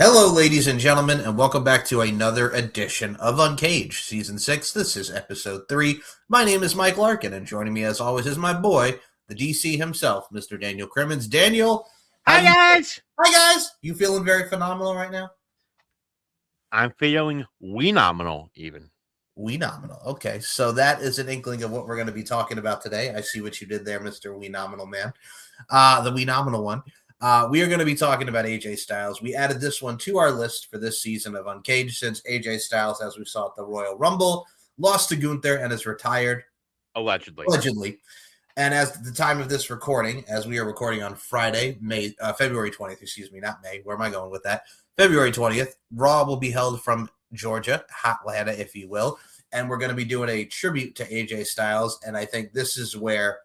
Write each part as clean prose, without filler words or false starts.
Hello, ladies and gentlemen, and welcome back to another edition of Uncaged, Season 6. This is Episode 3. My name is Mike Larkin, and joining me as always is my boy, the DC himself, Mr. Daniel Crimmins. Daniel, Hi, guys! Hi, guys! You feeling very phenomenal right now? I'm feeling wee-nominal, even. Wee-nominal. Okay, so that is an inkling of what we're going to be talking about today. I see what you did there, Mr. Wee-nominal man. The wee-nominal one. We are going to be talking about AJ Styles. We added this one to our list for this season of Uncaged since AJ Styles, as we saw at the Royal Rumble, lost to Gunther and is retired. Allegedly. And as the time of this recording, as we are recording on Friday, February 20th, excuse me, not May. Where am I going with that? February 20th, Raw will be held from Georgia, Atlanta, if you will. And we're going to be doing a tribute to AJ Styles. And I think this is where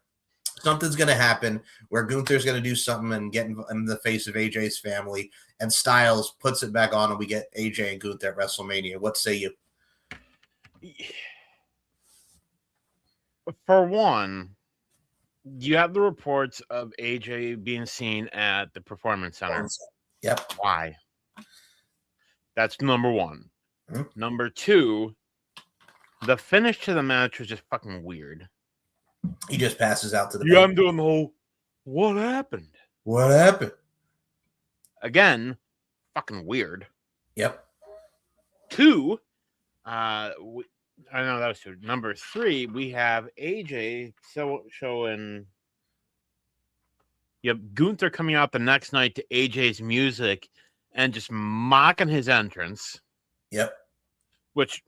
something's going to happen, where Gunther's going to do something and get in the face of AJ's family, and Styles puts it back on, and we get AJ and Gunther at WrestleMania. What say you? For one, you have the reports of AJ being seen at the Performance Center. Yep. Why? That's number one. Mm-hmm. Number two, the finish to the match was just fucking weird. He just passes out to the I'm doing the whole, what happened? What happened? Again, fucking weird. Yep. Two, I know that was two. Number three, we have AJ showing Gunther coming out the next night to AJ's music and just mocking his entrance. Yep. Which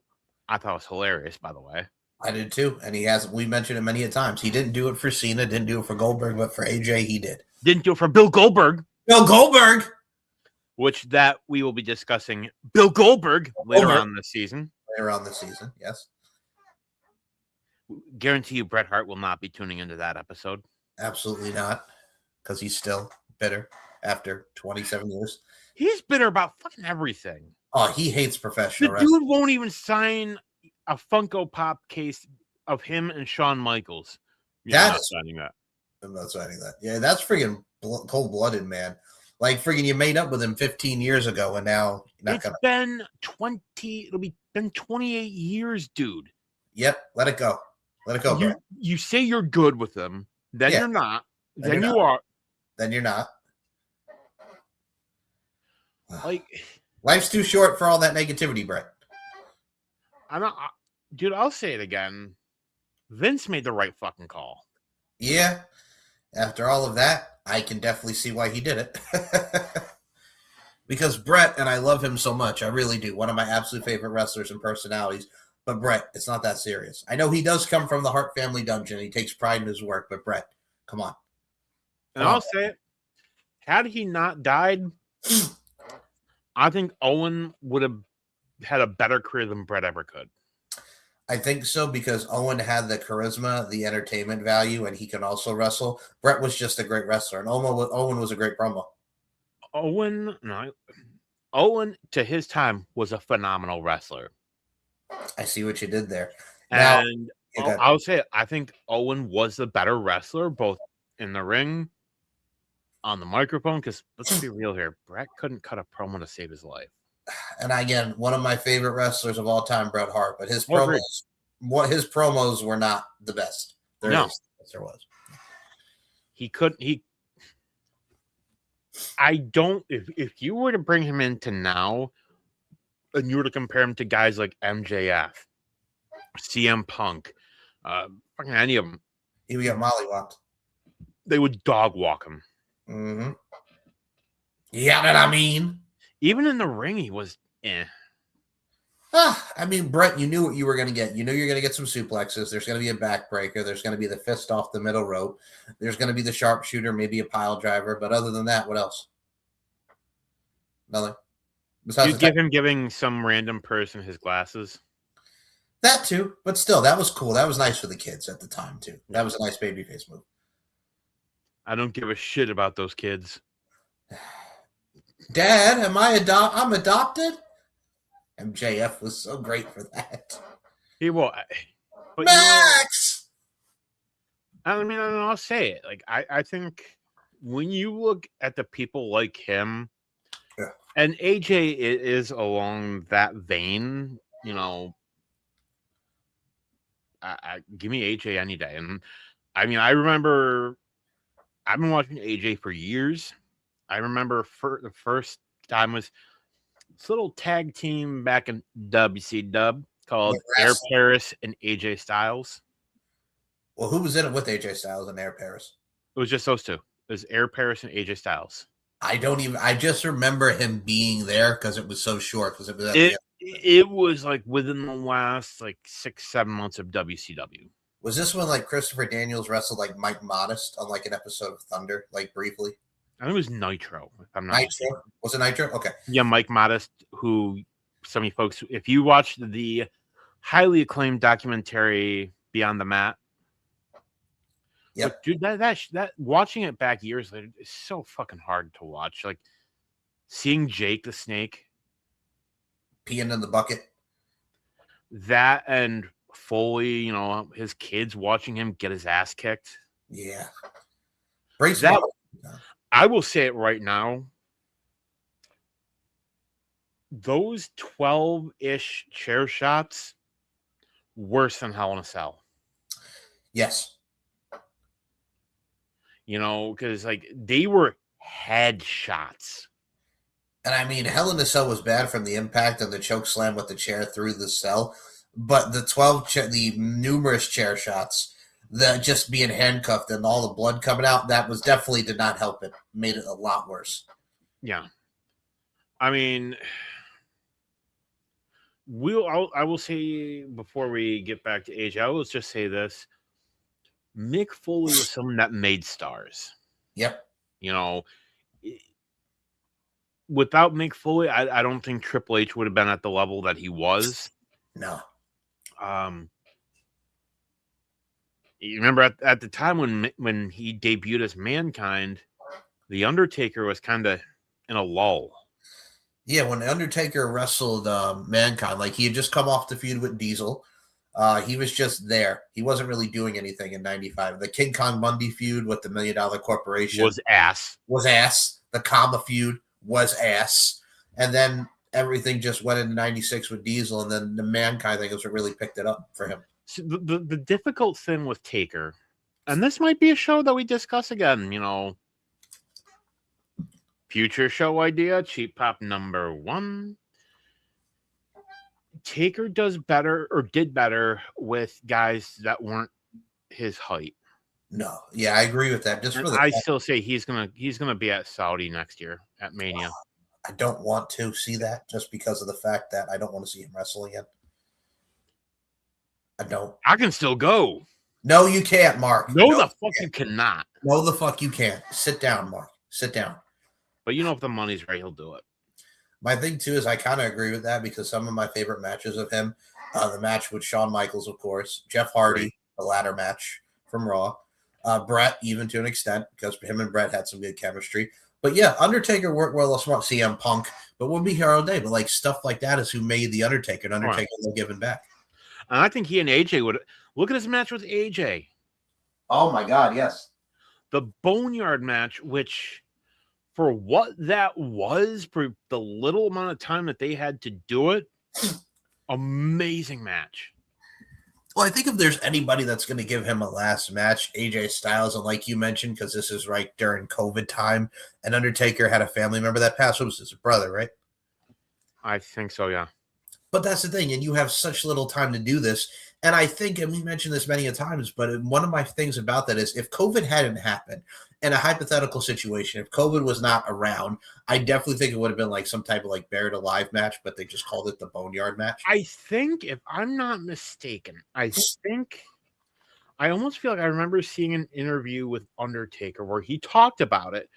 I thought was hilarious, by the way. I did too. And we mentioned it many a times. He didn't do it for Cena, didn't do it for Goldberg, but for AJ, he did. Didn't do it for Bill Goldberg. Bill Goldberg! Which that we will be discussing Bill Goldberg later on this season. Later on this season, yes. Guarantee you Bret Hart will not be tuning into that episode. Absolutely not. Because he's still bitter after 27 years. He's bitter about fucking everything. Oh, he hates professional wrestling. The dude won't even sign a Funko Pop case of him and Shawn Michaels. I'm not signing that. Yeah, that's freaking cold-blooded, man. Like, freaking, you made up with him 15 years ago, and now been 28 years, dude. Yep, let it go. Let it go, bro. You say you're good with them, then you're not. Then you are. Then you're not. Like, life's too short for all that negativity, Brett. Dude, I'll say it again. Vince made the right fucking call. Yeah. After all of that, I can definitely see why he did it. Because Brett, and I love him so much, I really do. One of my absolute favorite wrestlers and personalities. But Brett, it's not that serious. I know he does come from the Hart family dungeon. He takes pride in his work, but Brett, come on. And I'll say it. Had he not died, I think Owen would have had a better career than Brett ever could. I think so, because Owen had the charisma, the entertainment value, and he can also wrestle. Brett was just a great wrestler, and Owen was a great promo. Owen, to his time, was a phenomenal wrestler. I see what you did there. And I'll say it, I think Owen was the better wrestler, both in the ring, on the microphone, because let's be real here, Brett couldn't cut a promo to save his life. And again, one of my favorite wrestlers of all time, Bret Hart, but his promos were not the best. There was. If you were to bring him into now, and you were to compare him to guys like MJF, CM Punk, fucking any of them, he would get mollywopped. They would dog walk him. Mm-hmm. You know what I mean? Even in the ring, he was I mean, Brett, you knew what you were going to get. You knew you're going to get some suplexes. There's going to be a backbreaker. There's going to be the fist off the middle rope. There's going to be the sharpshooter, maybe a pile driver. But other than that, what else? Nothing. Besides giving some random person his glasses. That too. But still, that was cool. That was nice for the kids at the time, too. That was a nice babyface move. I don't give a shit about those kids. Dad, I'm adopted? MJF was so great for that. He was. Max! I'll say it. Like, I think when you look at the people like him, And AJ is along that vein, you know. Give me AJ any day. And I mean, I remember I've been watching AJ for years. I remember the first time was this little tag team back in WCW called Air Paris and AJ Styles. Well, who was in it with AJ Styles and Air Paris? It was just those two. It was Air Paris and AJ Styles. I just remember him being there because it was so short. Because it was like within the last like 6-7 months of WCW. Was this when like Christopher Daniels wrestled like Mike Modest on like an episode of Thunder, like briefly? I think it was Nitro. If I'm not Nitro? mistaken. Was it Nitro? Okay. Yeah, Mike Modest, who some of you folks, if you watched the highly acclaimed documentary Beyond the Mat, yep. Dude, that watching it back years later is so fucking hard to watch. Like seeing Jake the Snake peeing in the bucket. That and Foley, you know, his kids watching him get his ass kicked. Yeah. That, I will say it right now. Those 12-ish chair shots, worse than Hell in a Cell. Yes. You know, because like they were head shots. And I mean, Hell in a Cell was bad from the impact of the choke slam with the chair through the cell, but the numerous chair shots, the just being handcuffed and all the blood coming out, that was definitely did not help it. Made it a lot worse. Yeah. I mean, I will say before we get back to AJ, I will just say this. Mick Foley was someone that made stars. Yep. You know, without Mick Foley, I don't think Triple H would have been at the level that he was. No. You remember at the time when he debuted as Mankind, The Undertaker was kind of in a lull. Yeah, when The Undertaker wrestled Mankind, like he had just come off the feud with Diesel. He was just there. He wasn't really doing anything in 95. The King Kong Bundy feud with the $1 Million Corporation was ass. The Kama feud was ass. And then everything just went into 96 with Diesel, and then the Mankind thing was what really picked it up for him. So the difficult thing with Taker, and this might be a show that we discuss again, you know, future show idea, Cheap Pop number 1. Taker did better with guys that weren't his height. No, yeah, I agree with that. I still say he's gonna be at Saudi next year at Mania. I don't want to see that just because of the fact that I don't want to see him wrestle again. I don't. I can still go. No, you can't, Mark. No, the fuck you cannot. No, the fuck you can't. Sit down, Mark. Sit down. But you know, if the money's right, he'll do it. My thing, too, is I kind of agree with that because some of my favorite matches of him, the match with Shawn Michaels, of course, Jeff Hardy, the ladder match from Raw, Brett, even to an extent, because him and Brett had some good chemistry. But yeah, Undertaker worked well as well. CM Punk, but we'll be here all day. But like stuff like that is who made the Undertaker, and Undertaker no giving back. And I think he and AJ would look at his match with AJ. Oh my God, yes. The Boneyard match, which for what that was, for the little amount of time that they had to do it, amazing match. Well, I think if there's anybody that's going to give him a last match, AJ Styles, and like you mentioned, because this is right during COVID time, and Undertaker had a family member that passed. What was his brother, right? I think so, yeah. But that's the thing, and you have such little time to do this. And I think, and we mentioned this many a times, but one of my things about that is if COVID hadn't happened, in a hypothetical situation, if COVID was not around, I definitely think it would have been like some type of like buried alive match, but they just called it the Boneyard match. I think, if I'm not mistaken, I almost feel like I remember seeing an interview with Undertaker where he talked about it,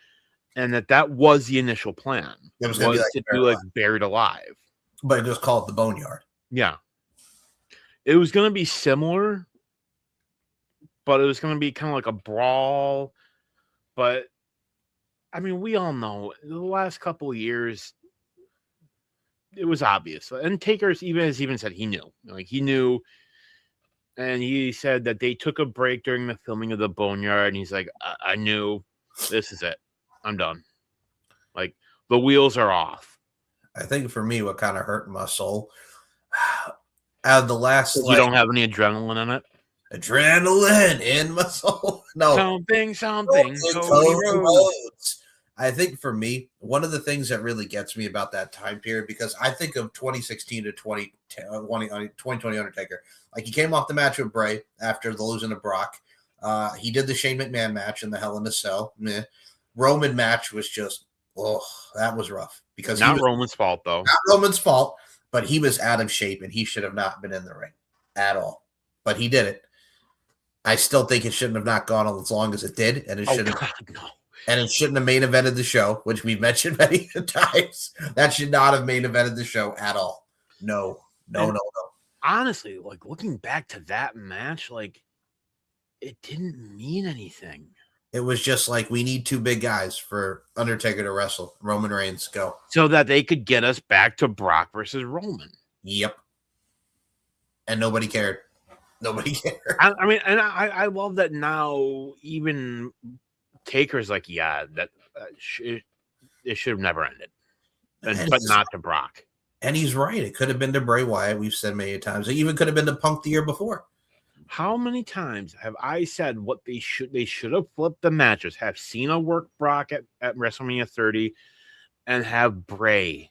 and that was the initial plan. It was to do like buried alive. But it was called the Boneyard. Yeah. It was going to be similar, but it was going to be kind of like a brawl. But, I mean, we all know the last couple of years, it was obvious. And Taker has even said he knew. Like, he knew. And he said that they took a break during the filming of the Boneyard. And he's like, I knew this is it. I'm done. Like, the wheels are off. I think for me, what kind of hurt my soul out of the last, You don't have any adrenaline in it. Adrenaline in my soul. No, something, Cody Rhodes. I think for me, one of the things that really gets me about that time period, because I think of 2016 to 2020 Undertaker. Like, he came off the match with Bray after the losing to Brock. He did the Shane McMahon match in the Hell in a Cell. Meh. Roman match was just, that was rough. Because not Roman's fault, though. Not Roman's fault, but he was out of shape and he should have not been in the ring at all. But he did it. I still think it shouldn't have not gone as long as it did, and it shouldn't. No. And it shouldn't have main evented the show, which we've mentioned many times. That should not have main evented the show at all. No. Honestly, like, looking back to that match, like, it didn't mean anything. It was just like, we need two big guys for Undertaker to wrestle. Roman Reigns, go. So that they could get us back to Brock versus Roman. Yep. And nobody cared. Nobody cared. I mean, and I love that now even Taker's like, yeah, that it should have never ended. But not to Brock. And he's right. It could have been to Bray Wyatt. We've said many times. It even could have been to Punk the year before. How many times have I said what they should have flipped the matches, have Cena work Brock at WrestleMania 30 and have Bray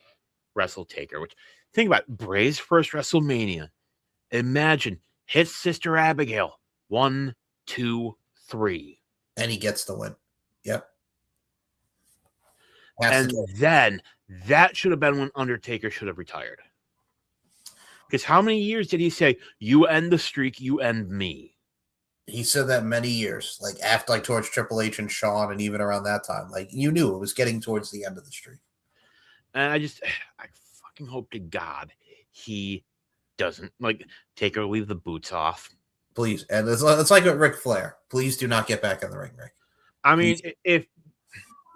wrestle Taker, which think about Bray's first WrestleMania. Imagine hits Sister Abigail 1, 2, 3. And he gets the win. Yep. And then that should have been when Undertaker should have retired. Because how many years did he say, you end the streak, you end me? He said that many years, like after, like towards Triple H and Shawn, and even around that time. Like, you knew it was getting towards the end of the streak. And I fucking hope to God he doesn't, like, Taker leave the boots off. Please. And it's like with Ric Flair. Please do not get back in the ring, Rick. I mean, if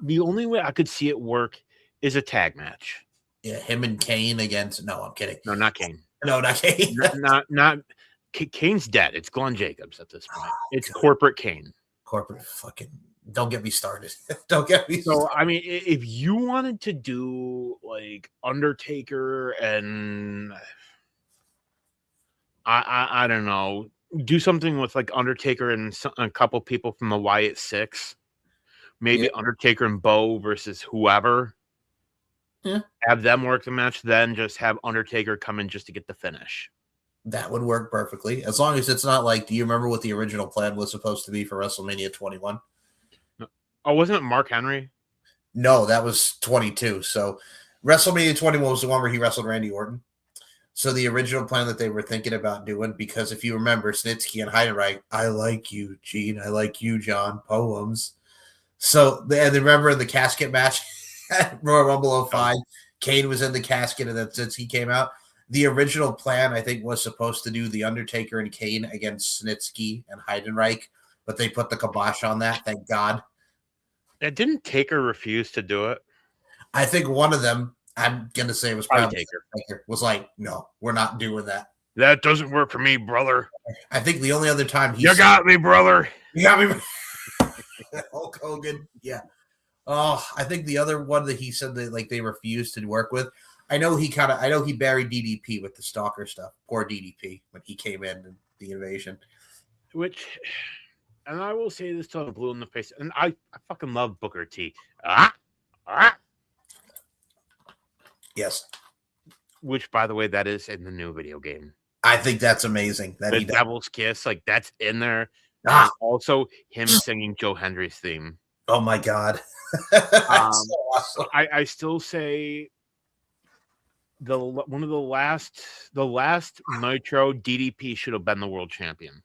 the only way I could see it work is a tag match. Yeah, him and Kane against. No, I'm kidding. No, not Kane. No, not Kane. not Kane's dead. It's Glenn Jacobs at this point. It's corporate Kane. Corporate fucking. Don't get me started. Don't get me started. So, I mean, if you wanted to do like Undertaker and I don't know, do something with like Undertaker and a couple people from the Wyatt Six, maybe Undertaker and Bo versus whoever. Yeah. Have them work the match, then just have Undertaker come in just to get the finish. That would work perfectly. As long as it's not like, do you remember what the original plan was supposed to be for WrestleMania 21? Oh, wasn't it Mark Henry? No, that was 22. So WrestleMania 21 was the one where he wrestled Randy Orton. So the original plan that they were thinking about doing, because if you remember, Snitsky and Heidenreich, I like you, Gene. I like you, John. Poems. So, and remember in the casket match at Royal Rumble 05, Kane was in the casket, and then since he came out, the original plan, I think, was supposed to do The Undertaker and Kane against Snitsky and Heidenreich, but they put the kibosh on that, thank God. It didn't Taker refuse to do it? I think one of them, I'm going to say it was probably Taker, was like, no, we're not doing that. That doesn't work for me, brother. I think the only other time You got me, brother. You got me. Hulk Hogan, yeah. Oh, I think the other one that he said that like they refused to work with. I know he buried DDP with the stalker stuff. Poor DDP when he came in the invasion. Which, and I will say this till I'm blue in the face, and I fucking love Booker T. Yes. Which, by the way, that is in the new video game. I think that's amazing. That the Devil's Kiss, like that's in there. Also, him singing Joe Hendry's theme. Oh my God. So awesome. I still say the last Nitro DDP should have been the world champion,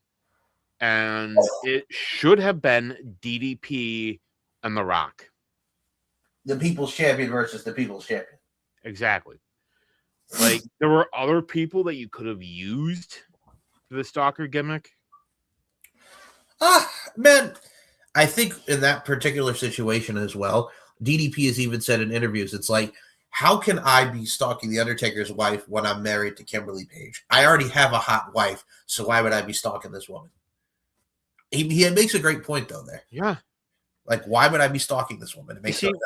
and it should have been DDP and The Rock, the People's Champion versus the People's Champion. Exactly. Like there were other people that you could have used for the stalker gimmick. Man, I think in that particular situation as well, DDP has even said in interviews, it's like, how can I be stalking The Undertaker's wife when I'm married to Kimberly Page? I already have a hot wife, so why would I be stalking this woman? He makes a great point, though, there. Yeah. Like, why would I be stalking this woman? It makes sense.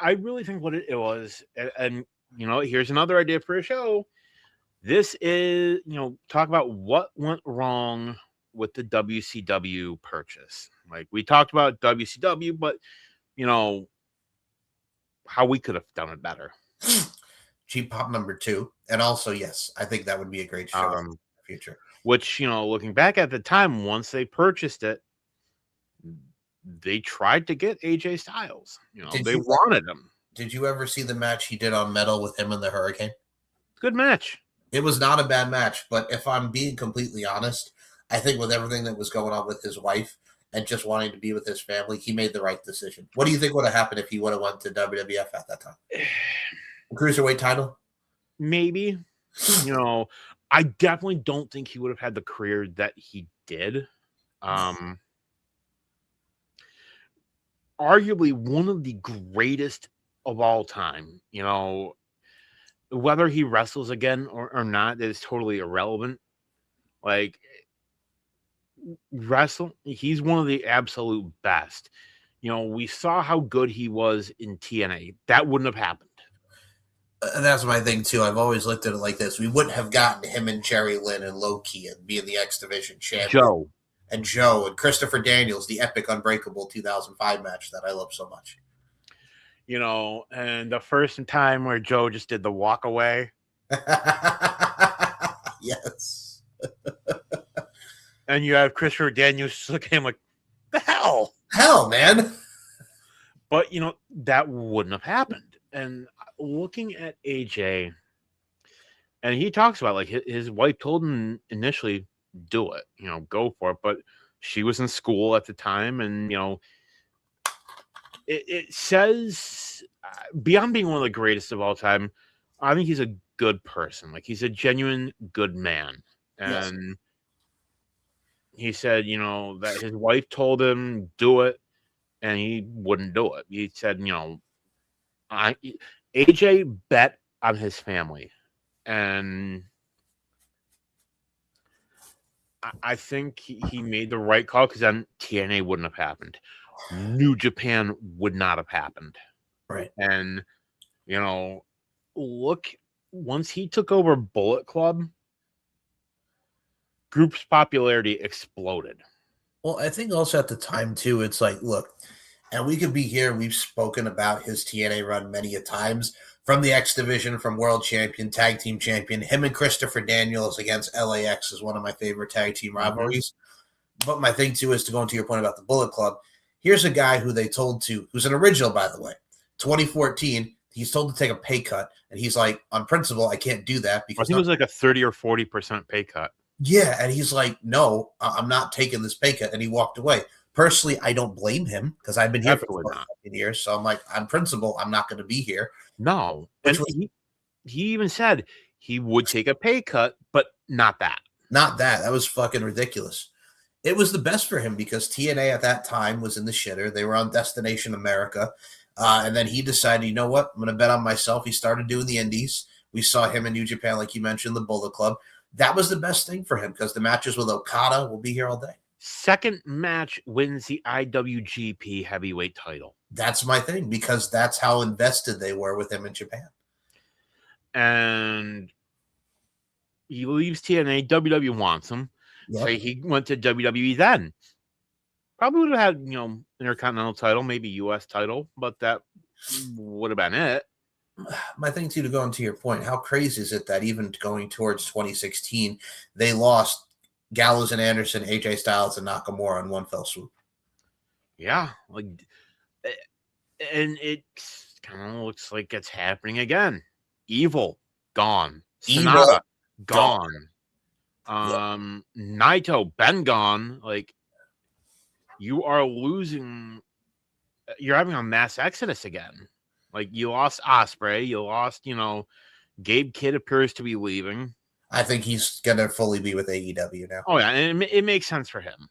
I really think what it was, and here's another idea for a show. This is, talk about what went wrong with the WCW purchase. Like, we talked about WCW, but, how we could have done it better. Cheap Pop #2. And also, yes, I think that would be a great show in the future. Which, looking back at the time, once they purchased it, they tried to get AJ Styles. They wanted him. Did you ever see the match he did on Metal with him and the Hurricane? Good match. It was not a bad match, but if I'm being completely honest, I think with everything that was going on with his wife and just wanting to be with his family, he made the right decision. What do you think would have happened if he would have went to WWF at that time? Cruiserweight title? Maybe. I definitely don't think he would have had the career that he did. Arguably one of the greatest of all time. Whether he wrestles again or not is totally irrelevant. Like, he's one of the absolute best. We saw how good he was in TNA. That wouldn't have happened. And that's my thing, too. I've always looked at it like this. We wouldn't have gotten him and Jerry Lynn and Low-Key and being the X Division champion. Joe and Christopher Daniels, the epic Unbreakable 2005 match that I love so much. And the first time where Joe just did the walk away. Yes. And you have Christopher Daniels looking at him like, the hell? Hell, man. But, that wouldn't have happened. And looking at AJ, and he talks about, like, his wife told him initially, do it, go for it. But she was in school at the time, and, it says, beyond being one of the greatest of all time, I think he's a good person. Like, he's a genuine good man. And he said, that his wife told him, do it, and he wouldn't do it. He said, AJ bet on his family. And I think he made the right call, because then TNA wouldn't have happened. New Japan would not have happened. Right. And, look, once he took over Bullet Club, group's popularity exploded. Well, I think also at the time, too, it's like, look, and we could be here. We've spoken about his TNA run many a times, from the X Division, from World Champion, Tag Team Champion. Him and Christopher Daniels against LAX is one of my favorite tag team rivalries. But my thing, too, is to go into your point about the Bullet Club. Here's a guy who they told to, who's an original, by the way, 2014, he's told to take a pay cut. And he's like, on principle, I can't do that. Because I think it was like a 30 or 40% pay cut. Yeah, and he's like, no, I'm not taking this pay cut. And he walked away. Personally, I don't blame him, because I've been here for 14 years. So I'm like, on principle, I'm not going to be here. No. And he even said he would take a pay cut, but not that. Not that. That was fucking ridiculous. It was the best for him, because TNA at that time was in the shitter. They were on Destination America. And then he decided, you know what? I'm going to bet on myself. He started doing the indies. We saw him in New Japan, like you mentioned, the Bullet Club. That was the best thing for him, because the matches with Okada will be here all day. Second match wins the IWGP heavyweight title. That's my thing, because that's how invested they were with him in Japan. And he leaves TNA. WWE wants him. Yep. So he went to WWE then. Probably would have had, Intercontinental title, maybe US title, but that would have been it. My thing, too, to go into your point, how crazy is it that even going towards 2016, they lost Gallows and Anderson, AJ Styles, and Nakamura in one fell swoop? Yeah. And it kind of looks like it's happening again. Evil, gone. Sonata, gone. Naito, been gone. Like, you are losing. You're having a mass exodus again. Like, you lost Ospreay. You lost, Gabe Kidd appears to be leaving. I think he's going to fully be with AEW now. Oh, yeah. And it makes sense for him,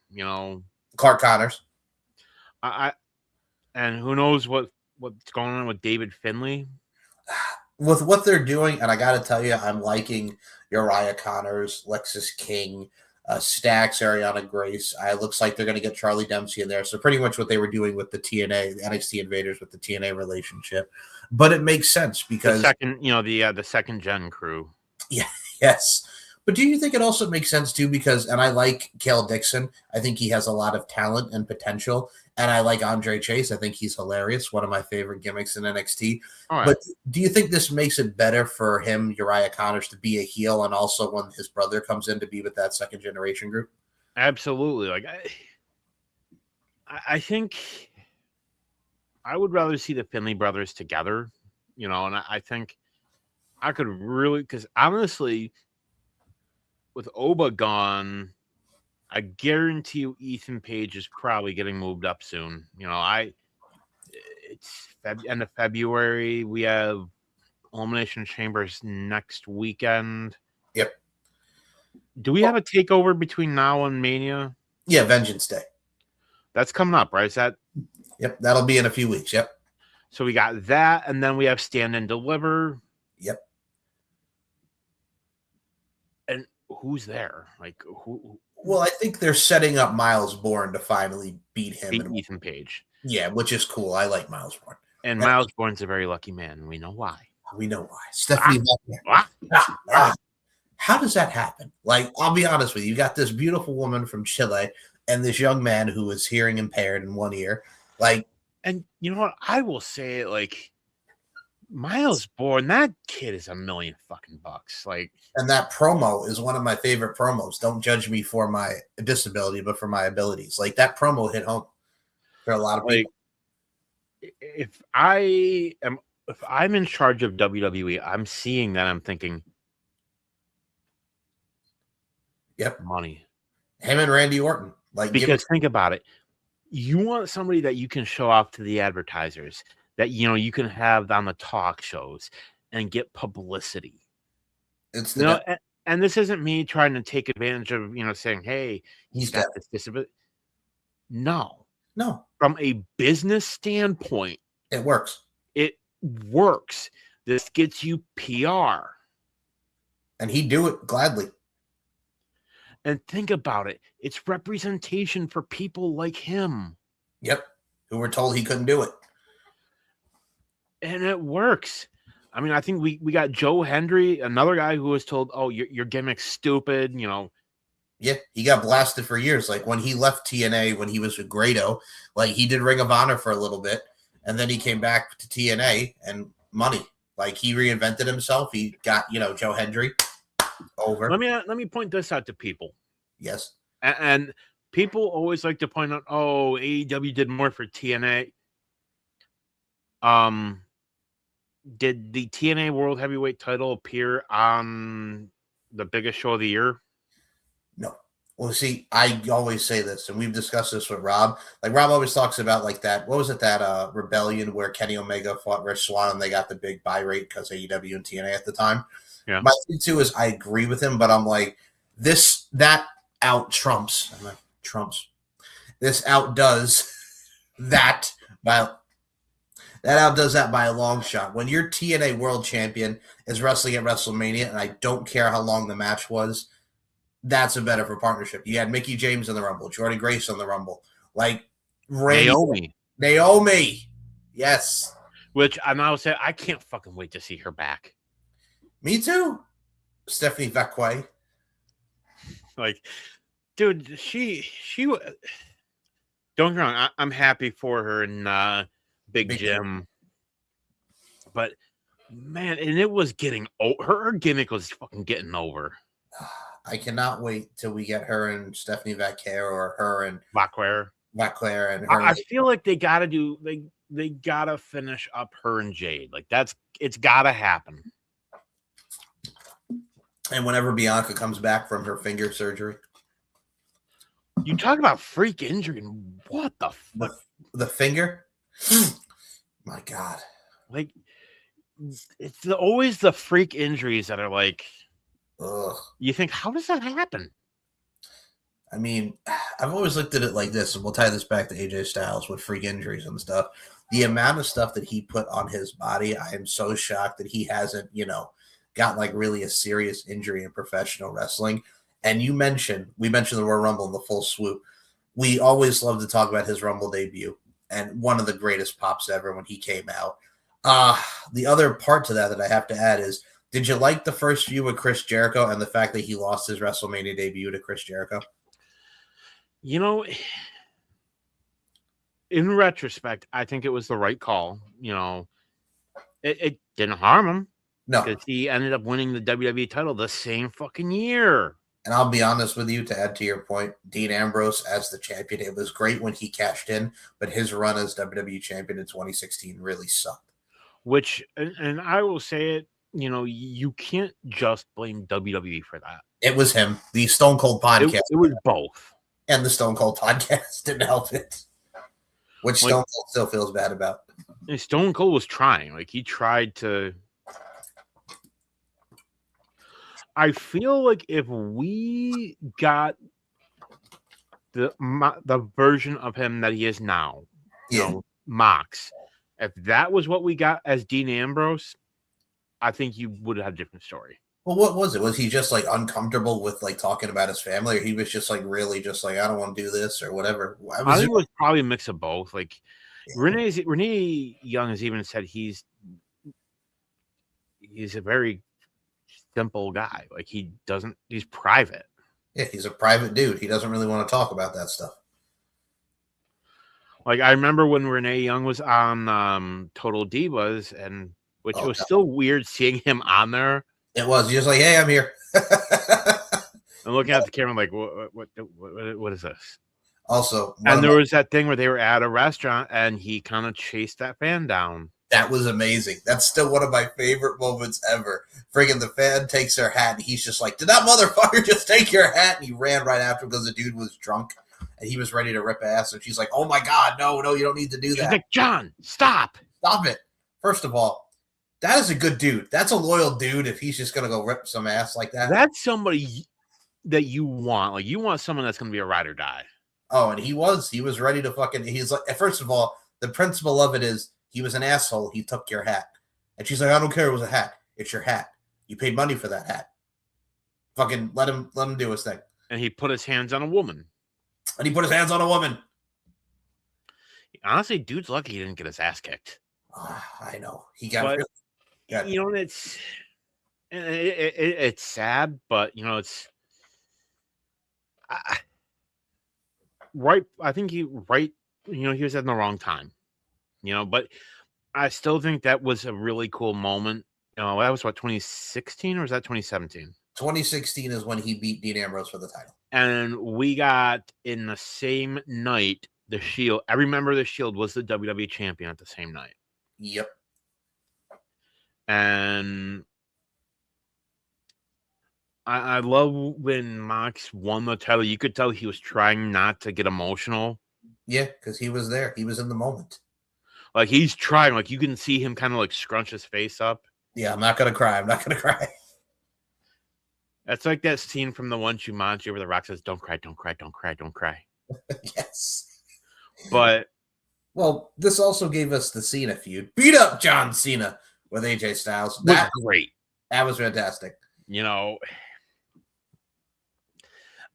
Clark Connors. And who knows what's going on with David Finlay. With what they're doing, and I got to tell you, I'm liking Uriah Connors, Lexis King, Stacks, Ariana Grace. It looks like they're going to get Charlie Dempsey in there. So pretty much what they were doing with the TNA, the NXT Invaders with the TNA relationship. But it makes sense because the second gen crew. Yeah, yes. But do you think it also makes sense too? Because, and I like Cale Dixon. I think he has a lot of talent and potential. And I like Andre Chase. I think he's hilarious. One of my favorite gimmicks in NXT. Right. But do you think this makes it better for him, Uriah Connors, to be a heel, and also when his brother comes in to be with that second generation group? Absolutely. Like I think I would rather see the Finley brothers together, and I think I could really, because honestly, with Oba gone, I guarantee you Ethan Page is probably getting moved up soon. It's end of February. We have Elimination Chambers next weekend. Yep. Do we have a takeover between now and Mania? Yeah, Vengeance Day. That's coming up, right? Is that? Yep, that'll be in a few weeks. Yep. So we got that, and then we have Stand and Deliver. Yep. And who's there? Like who? Well, I think they're setting up Miles Bourne to finally beat him. Beat Ethan Page. Yeah, which is cool. I like Miles Bourne. And Miles Bourne's a very lucky man, and we know why. We know why. Stephanie How does that happen? Like, I'll be honest with you. You got this beautiful woman from Chile and this young man who is hearing impaired in one ear. Like, and you know what? I will say it, like, Miles Bourne, that kid is $1 million fucking bucks. Like, and that promo is one of my favorite promos. Don't judge me for my disability, but for my abilities. Like, that promo hit home for a lot of people. If I'm in charge of WWE, I'm seeing that. I'm thinking, yep, money. Him and Randy Orton. Like, because think about it. You want somebody that you can show off to the advertisers, that you can have on the talk shows and get publicity. It's and this isn't me trying to take advantage of saying, hey, he's got this disability. No. From a business standpoint, it works. It works. This gets you PR. And he'd do it gladly. And think about it. It's representation for people like him. Yep. Who were told he couldn't do it. And it works. I mean, I think we got Joe Hendry, another guy who was told, oh, your gimmick's stupid, Yeah, he got blasted for years. Like, when he left TNA, when he was with Grado, like, he did Ring of Honor for a little bit, and then he came back to TNA and money. Like, he reinvented himself. He got, Joe Hendry over. Let me point this out to people. Yes. And people always like to point out, oh, AEW did more for TNA. Did the TNA World Heavyweight title appear on the biggest show of the year? No. Well, see, I always say this, and we've discussed this with Rob. Like, Rob always talks about, like, that, what was it, that Rebellion where Kenny Omega fought Rich Swann and they got the big buy rate because AEW and TNA at the time. Yeah. My thing, too, is I agree with him, but I'm like, that out-trumps. I'm like, trumps. This outdoes that by... That outdoes that by a long shot. When your TNA World Champion is wrestling at WrestleMania, and I don't care how long the match was, that's a better for partnership. You had Mickie James in the Rumble, Jordan Grace on the Rumble, like Naomi. Yes. Which I now say I can't fucking wait to see her back. Me too. Stephanie Vacquet. Like, dude, she. Don't get me wrong. I'm happy for her and Big Jim. But man, and it was getting her gimmick was fucking getting over. I cannot wait till we get her and Stephanie Vacquet or her and Vacquer and her. I feel like they gotta do they gotta finish up her and Jade. Like, it's gotta happen. And whenever Bianca comes back from her finger surgery. You talk about freak injury, and what the fuck? The finger? My God. Like, it's always the freak injuries that are like, ugh. You think, how does that happen? I mean, I've always looked at it like this, and we'll tie this back to AJ Styles with freak injuries and stuff. The amount of stuff that he put on his body, I am so shocked that he hasn't, got like really a serious injury in professional wrestling. And we mentioned the Royal Rumble in the full swoop. We always love to talk about his Rumble debut and one of the greatest pops ever when he came out. The other part to that I have to add is, did you like the first feud with Chris Jericho and the fact that he lost his WrestleMania debut to Chris Jericho? You know, in retrospect, I think it was the right call. You know, it didn't harm him. No. Because he ended up winning the WWE title the same fucking year. And I'll be honest with you, to add to your point, Dean Ambrose as the champion, it was great when he cashed in, but his run as WWE champion in 2016 really sucked. Which, and I will say it, you know, you can't just blame WWE for that. It was him. The Stone Cold podcast. It was both. And the Stone Cold podcast didn't help it. Which Stone Cold still feels bad about. And Stone Cold was trying. Like, he tried to... I feel like if we got the version of him that he is now, you know, Mox, if that was what we got as Dean Ambrose, I think you would have had a different story. Well, what was it? Was he just like uncomfortable with like talking about his family, or he was just like really just like, I don't want to do this or whatever? I think it was probably a mix of both. Like Renee Young has even said he's a very simple guy. Like he's private. Yeah, he's a private dude. He doesn't really want to talk about that stuff. Like, I remember when Renee Young was on Total Divas, and which was still weird seeing him on there. It was. He was like, hey, I'm here. I'm looking at the camera like, what is this? Also, and there was that thing where they were at a restaurant, and he kind of chased that fan down. That was amazing. That's still one of my favorite moments ever. Friggin' the fan takes her hat, and he's just like, did that motherfucker just take your hat? And he ran right after because the dude was drunk, and he was ready to rip ass. And she's like, oh, my God, no, you don't need to do that. She's like, John, stop. Stop it. First of all, that is a good dude. That's a loyal dude if he's just going to go rip some ass like that. That's somebody that you want. Like, you want someone that's going to be a ride or die. Oh, and he was ready to fucking, he's like, first of all, the principle of it is, he was an asshole. He took your hat. And she's like, I don't care. It was a hat. It's your hat. You paid money for that hat. Fucking let him do his thing. And he put his hands on a woman. Honestly, dude's lucky he didn't get his ass kicked. I know. He got you know, it's sad, but, you know, it's right. I think he was in the wrong time. You know, but I still think that was a really cool moment. You know, that was what, 2016 or was that 2017? 2016 is when he beat Dean Ambrose for the title. And we got in the same night the Shield. Every member of the Shield was the WWE champion at the same night. Yep. And I love when Mox won the title. You could tell he was trying not to get emotional. Yeah, because he was there. He was in the moment. Like, he's trying. Like, you can see him kind of like scrunch his face up. Yeah, I'm not gonna cry. That's like that scene from the One Jumanji where The Rock says, "Don't cry, don't cry, don't cry, don't cry." Yes. But well, this also gave us the Cena feud. Beat up John Cena with AJ Styles. That was great. That was fantastic. You know,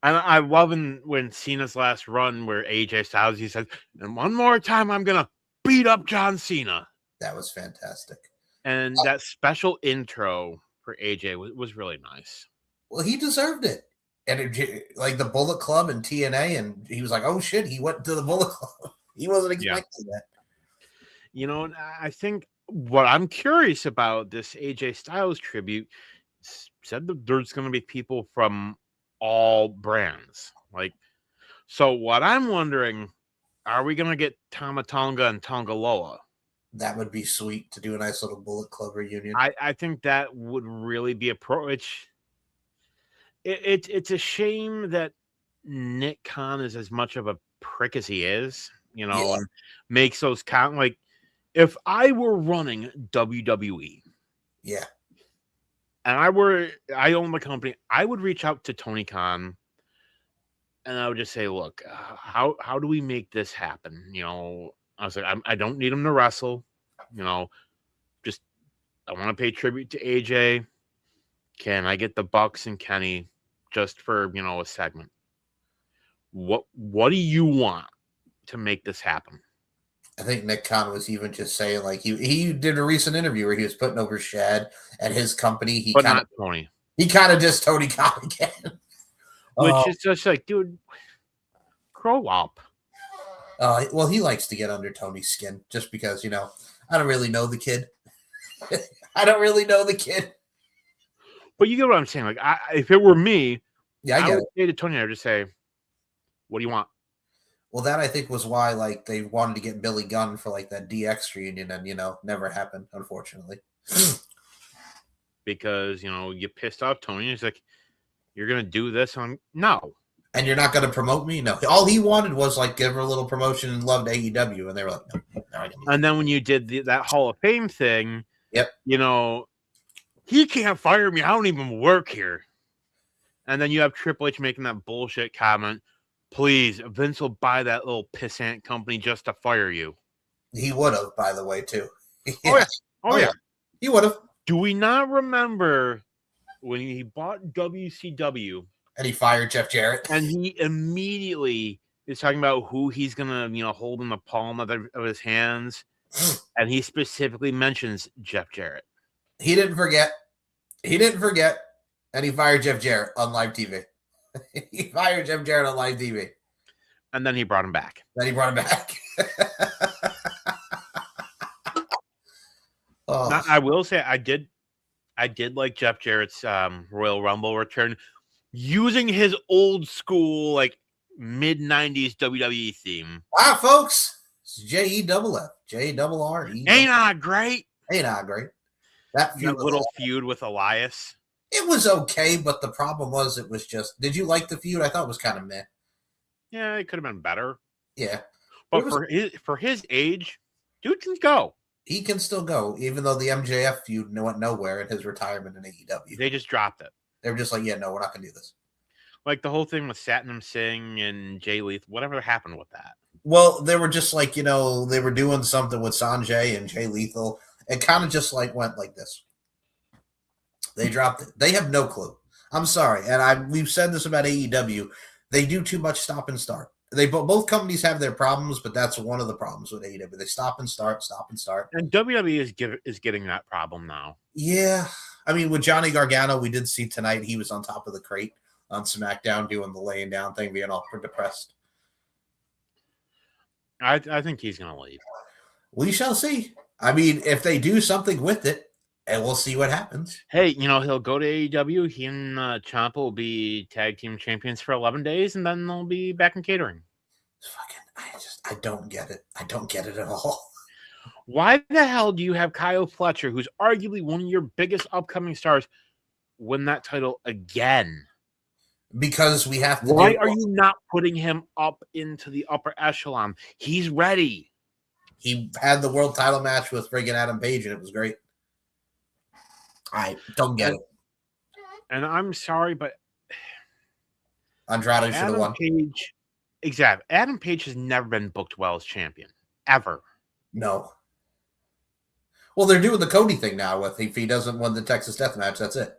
and I love when Cena's last run where AJ Styles, he says, and one more time I'm gonna beat up John Cena. That was fantastic. And that special intro for AJ was really nice. Well, he deserved it. And like the Bullet Club and TNA, and he was like, oh shit, he went to the Bullet Club. He wasn't expecting that. You know, and I think what I'm curious about this AJ Styles tribute said that there's going to be people from all brands. Like, so what I'm wondering, are we going to get Tama Tonga and Tonga Loa? That would be sweet to do a nice little Bullet Club reunion. I think that would really be it's a shame that Nick Khan is as much of a prick as he is, you know, and makes those count. Like, if I were running WWE, and I own the company, I would reach out to Tony Khan and I would just say, look, how do we make this happen? You know, I was like, I don't need him to wrestle, you know, just I want to pay tribute to AJ. Can I get the Bucks and Kenny just for, a segment. What do you want to make this happen? I think Nick Khan was even just saying, like, he did a recent interview where he was putting over Shad and his company. But not Tony. He kind of just Tony Khan again. Which is just like, dude, grow up. Well, he likes to get under Tony's skin just because, I don't really know the kid. I don't really know the kid. But you get what I'm saying. Like, if it were me, I would say to Tony, I would just say, what do you want? Well, that I think was why, like, they wanted to get Billy Gunn for, like, that DX reunion and, never happened, unfortunately. Because, you pissed off Tony. He's like, you're going to do this? No. And you're not going to promote me? No. All he wanted was, like, give her a little promotion and loved AEW. And they were like, no. And then when you did that Hall of Fame thing, yep. He can't fire me. I don't even work here. And then you have Triple H making that bullshit comment. Please, Vince will buy that little pissant company just to fire you. He would have, by the way, too. Yeah. Oh, yeah. He would have. Do we not remember when he bought WCW? And he fired Jeff Jarrett. And he immediately is talking about who he's going to, hold in the palm of his hands. And he specifically mentions Jeff Jarrett. He didn't forget. And he fired Jeff Jarrett on live TV. He fired Jeff Jarrett on live TV. And then he brought him back. Now, I will say I did like Jeff Jarrett's Royal Rumble return using his old school, like, mid-90s WWE theme. Wow, folks. It's JEFF. JRR. Ain't not great. That little feud with Elias. It was okay, but the problem was it was just... Did you like the feud? I thought it was kind of meh. Yeah, it could have been better. Yeah. But for his age, dude can go. He can still go, even though the MJF feud went nowhere in his retirement in AEW. They just dropped it. They were just like, yeah, no, we're not going to do this. Like the whole thing with Satnam Singh and Jay Lethal, whatever happened with that? Well, they were just like, they were doing something with Sanjay and Jay Lethal. It kind of just like went like this. They dropped it. They have no clue. I'm sorry. And we've said this about AEW. They do too much stop and start. Both companies have their problems, but that's one of the problems with AEW. They stop and start. And WWE is getting that problem now. Yeah. I mean, with Johnny Gargano, we did see tonight he was on top of the crate on SmackDown doing the laying down thing, being all depressed. I think he's going to leave. We shall see. I mean, if they do something with it, and we'll see what happens. Hey, he'll go to AEW. He and Ciampa will be tag team champions for 11 days, and then they'll be back in catering. I don't get it. I don't get it at all. Why the hell do you have Kyle Fletcher, who's arguably one of your biggest upcoming stars, win that title again? Because we have to. Why are you not putting him up into the upper echelon? He's ready. He had the world title match with friggin' Adam Page, and it was great. I don't get it. And I'm sorry, but Andrade should have won. Exactly. Adam Page has never been booked well as champion. Ever. No. Well, they're doing the Cody thing now with if he doesn't win the Texas Death Match, that's it.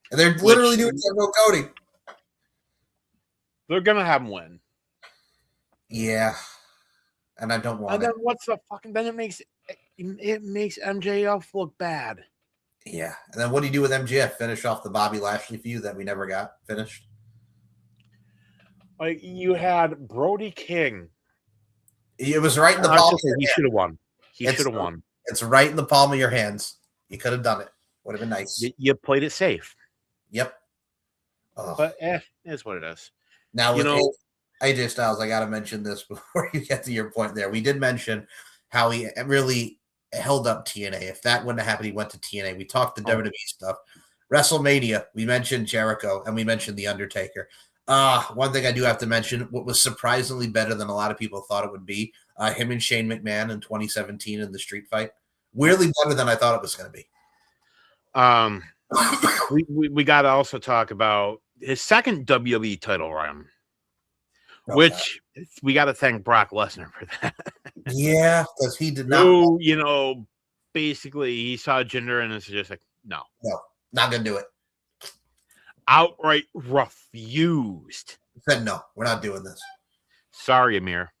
And they're literally doing it with Cody. They're going to have him win. Yeah. And I don't want and then what's the fucking... Then it makes MJF look bad. Yeah. And then what do you do with MJF? Finish off the Bobby Lashley feud that we never got finished? Like, you had Brody King. It was right in the palm of your He should have won. He should have won. It's right in the palm of your hands. You could have done it. Would have been nice. You played it safe. Yep. But it's what it is. Now, with AJ Styles, I got to mention this before you get to your point there. We did mention how he really held up TNA. If that wouldn't have happened, he went to TNA. We talked the WWE stuff. WrestleMania, we mentioned Jericho, and we mentioned The Undertaker. One thing I do have to mention, what was surprisingly better than a lot of people thought it would be, him and Shane McMahon in 2017 in the street fight. Weirdly better than I thought it was going to be. We got to also talk about his second WWE title run, which we got to thank Brock Lesnar for that. Yeah, because he did not. Who, basically he saw Jinder and it's just like, no, not going to do it. outright refused. Said no, we're not doing this. Sorry, Amir.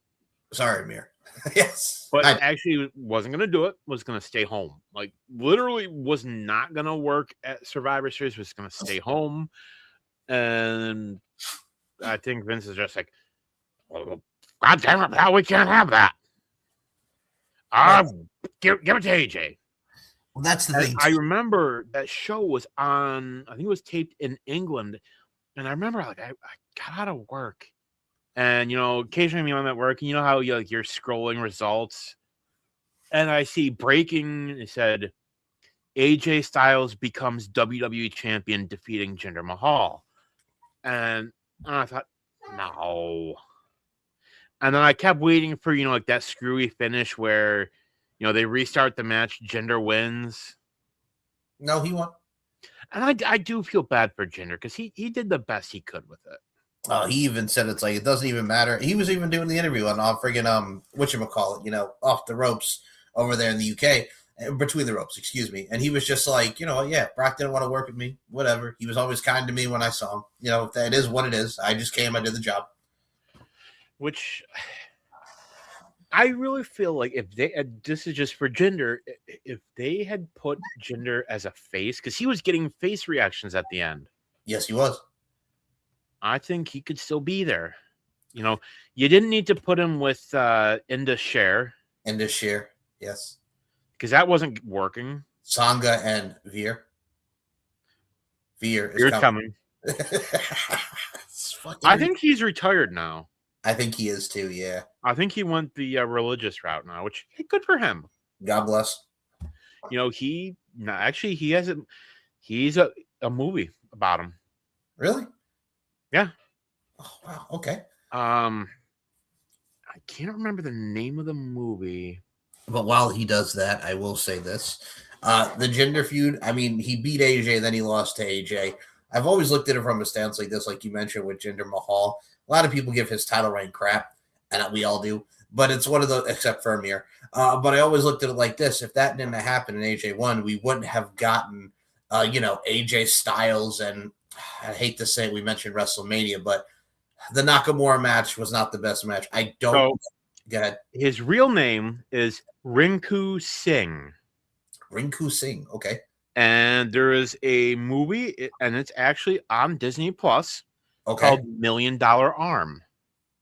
Sorry, Amir. Yes. But actually wasn't going to do it, was going to stay home. Like, literally was not going to work at Survivor Series, was going to stay home. And I think Vince is just like, oh, God damn it, pal, we can't have that. Give it to AJ. Well, that's the thing. I remember that show was on, I think it was taped in England. And I remember, like, I got out of work. And, occasionally I'm at work, and you know how you're scrolling results. And I see breaking, it said, AJ Styles becomes WWE champion, defeating Jinder Mahal. And I thought, no. And then I kept waiting for, like that screwy finish where, they restart the match, Jinder wins. No, he won. And I do feel bad for Jinder because he did the best he could with it. Oh, he even said it's like it doesn't even matter. He was even doing the interview on friggin' whatchamacallit, off the ropes over there in the UK, between the ropes, excuse me. And he was just like, yeah, Brock didn't want to work with me, whatever. He was always kind to me when I saw him. That is what it is. I just came, I did the job. Which I really feel like if they, this is just for Jinder, if they had put Jinder as a face, because he was getting face reactions at the end. Yes, he was. I think he could still be there. You didn't need to put him with Indus Sher. Indus Sher, yes. Because that wasn't working. Sangha and Veer. Veer is coming. I think he's retired now. I think he is too, yeah. I think he went the religious route now, which good for him. God bless. He has he's a movie about him. Really? Yeah. Oh, wow. Okay. I can't remember the name of the movie. But while he does that, I will say this. The Jinder feud, I mean, he beat AJ, then he lost to AJ. I've always looked at it from a stance like this, like you mentioned with Jinder Mahal. A lot of people give his title reign crap, and we all do. But it's one of those, except for Amir. But I always looked at it like this. If that didn't happen and AJ won, we wouldn't have gotten, AJ Styles and I hate to say we mentioned WrestleMania, but the Nakamura match was not the best match. I don't. So, go ahead. His real name is Rinku Singh. Rinku Singh. Okay. And there is a movie, and it's actually on Disney Plus. Okay. Called $1 Million Arm.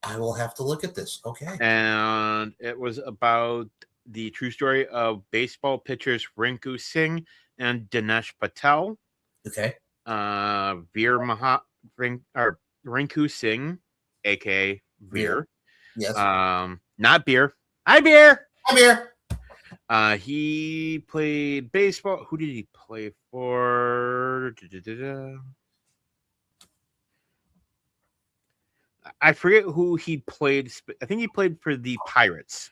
I will have to look at this. Okay. And it was about the true story of baseball pitchers Rinku Singh and Dinesh Patel. Okay. Rinku Singh, aka Veer. Yes. Not beer. Hi, beer. Hi, beer. He played baseball. Who did he play for? I forget who he played. I think he played for the Pirates.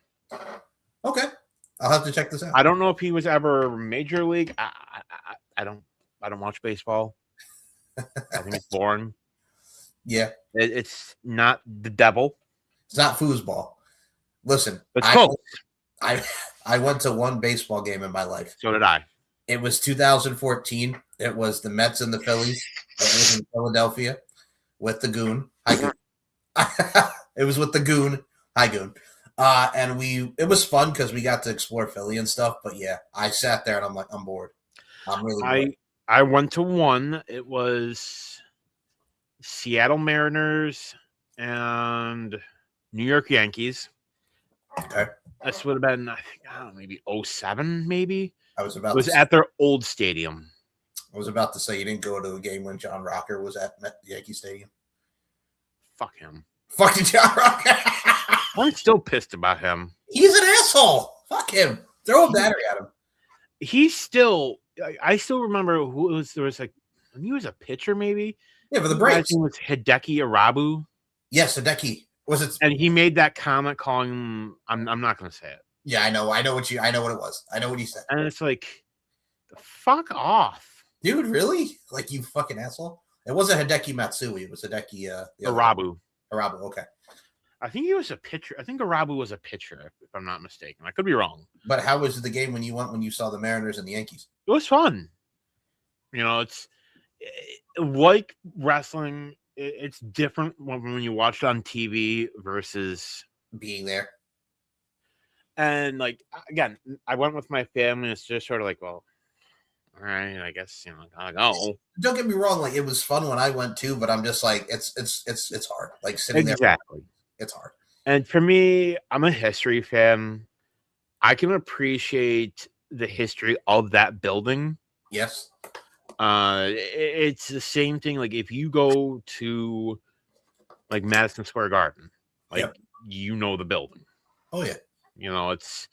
Okay. I'll have to check this out. I don't know if he was ever major league. I don't watch baseball. I think it's boring. Yeah. It's not the devil. It's not foosball. Listen, it's close. I went to one baseball game in my life. So did I. It was 2014. It was the Mets and the Phillies. It was in Philadelphia with the Goon. Hi, Goon. It was with the Goon. Hi, Goon. And it was fun because we got to explore Philly and stuff. But yeah, I sat there and I'm like, I'm bored. I'm really bored. I went to one. It was Seattle Mariners and New York Yankees. Okay. This would have been, I think, I don't know, maybe 2007, maybe. It was at their old stadium. I was about to say you didn't go to a game when John Rocker was at Yankee Stadium. Fuck him. Fuck you, John Rocker. I'm still pissed about him. He's an asshole. Fuck him. Throw a battery at him. I still remember who it was. There was like, he was a pitcher, maybe. Yeah, for the Braves. It was Hideki Arabu. Yes, Hideki. Was it? And he made that comment calling him. I'm not going to say it. Yeah, I know what it was. I know what he said. And it's like, fuck off, dude. Really? Like, you fucking asshole. It wasn't Hideki Matsui. It was Hideki Arabu. Arabu. Okay. I think he was a pitcher. I think Arabu was a pitcher, if I'm not mistaken. I could be wrong. But how was the game when you saw the Mariners and the Yankees? It was fun. like wrestling, it's different when you watch it on TV versus being there. And like again, I went with my family. It's just sort of like, well, all right, I guess I go. Don't get me wrong, like it was fun when I went too, but I'm just like it's hard. Like sitting there, Exactly. it's hard. And for me, I'm a history fan. I can appreciate the history of that building. Yes. It's the same thing. Like if you go to like Madison Square Garden, like Yep. you know the building. Oh yeah. It's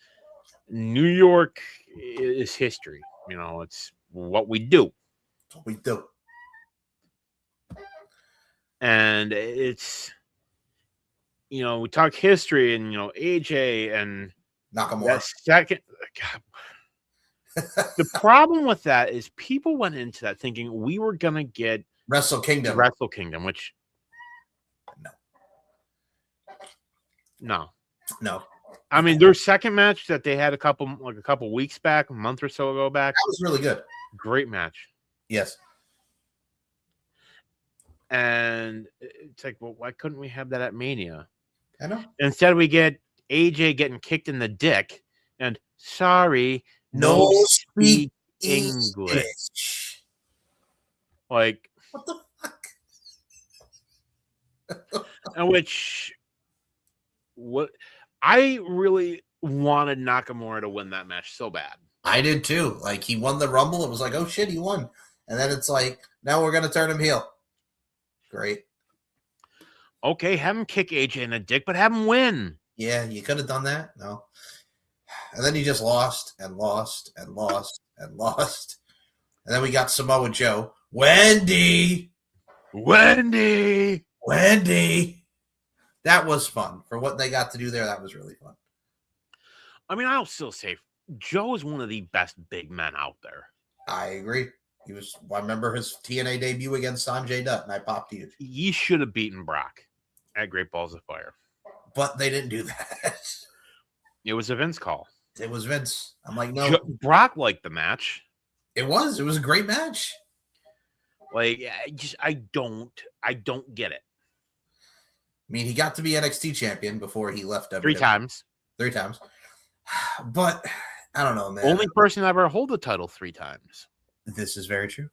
New York is history. It's what we do. That's what we do. And it's we talk history and AJ and Nakamura. that second. God. The problem with that is people went into that thinking we were gonna get Wrestle Kingdom, which no. I mean, their second match that they had a couple weeks back, a month or so ago back, that was really good. Great match. Yes. And it's like, well, why couldn't we have that at Mania? I know. Instead, we get AJ getting kicked in the dick, and sorry, no speak English. Like, what the fuck? And what I really wanted Nakamura to win that match so bad. I did too. Like he won the Rumble. It was like, oh shit, he won. And then it's like, now we're gonna turn him heel. Great. Okay, have him kick AJ in the dick, but have him win. Yeah, you could have done that. No. And then he just lost and lost and lost and lost. And then we got Samoa Joe. Wendy. That was fun. For what they got to do there, that was really fun. I mean, I'll still say Joe is one of the best big men out there. I agree. I remember his TNA debut against Sanjay Dutt, and I popped huge. He should have beaten Brock at Great Balls of Fire. But they didn't do that. It was a Vince call. It was Vince. I'm like, no. Brock liked the match. It was a great match. Like, I don't get it. I mean, he got to be NXT champion before he left WWE. 3 times. 3 times. But I don't know, man. Only person to ever hold the title 3 times. This is very true.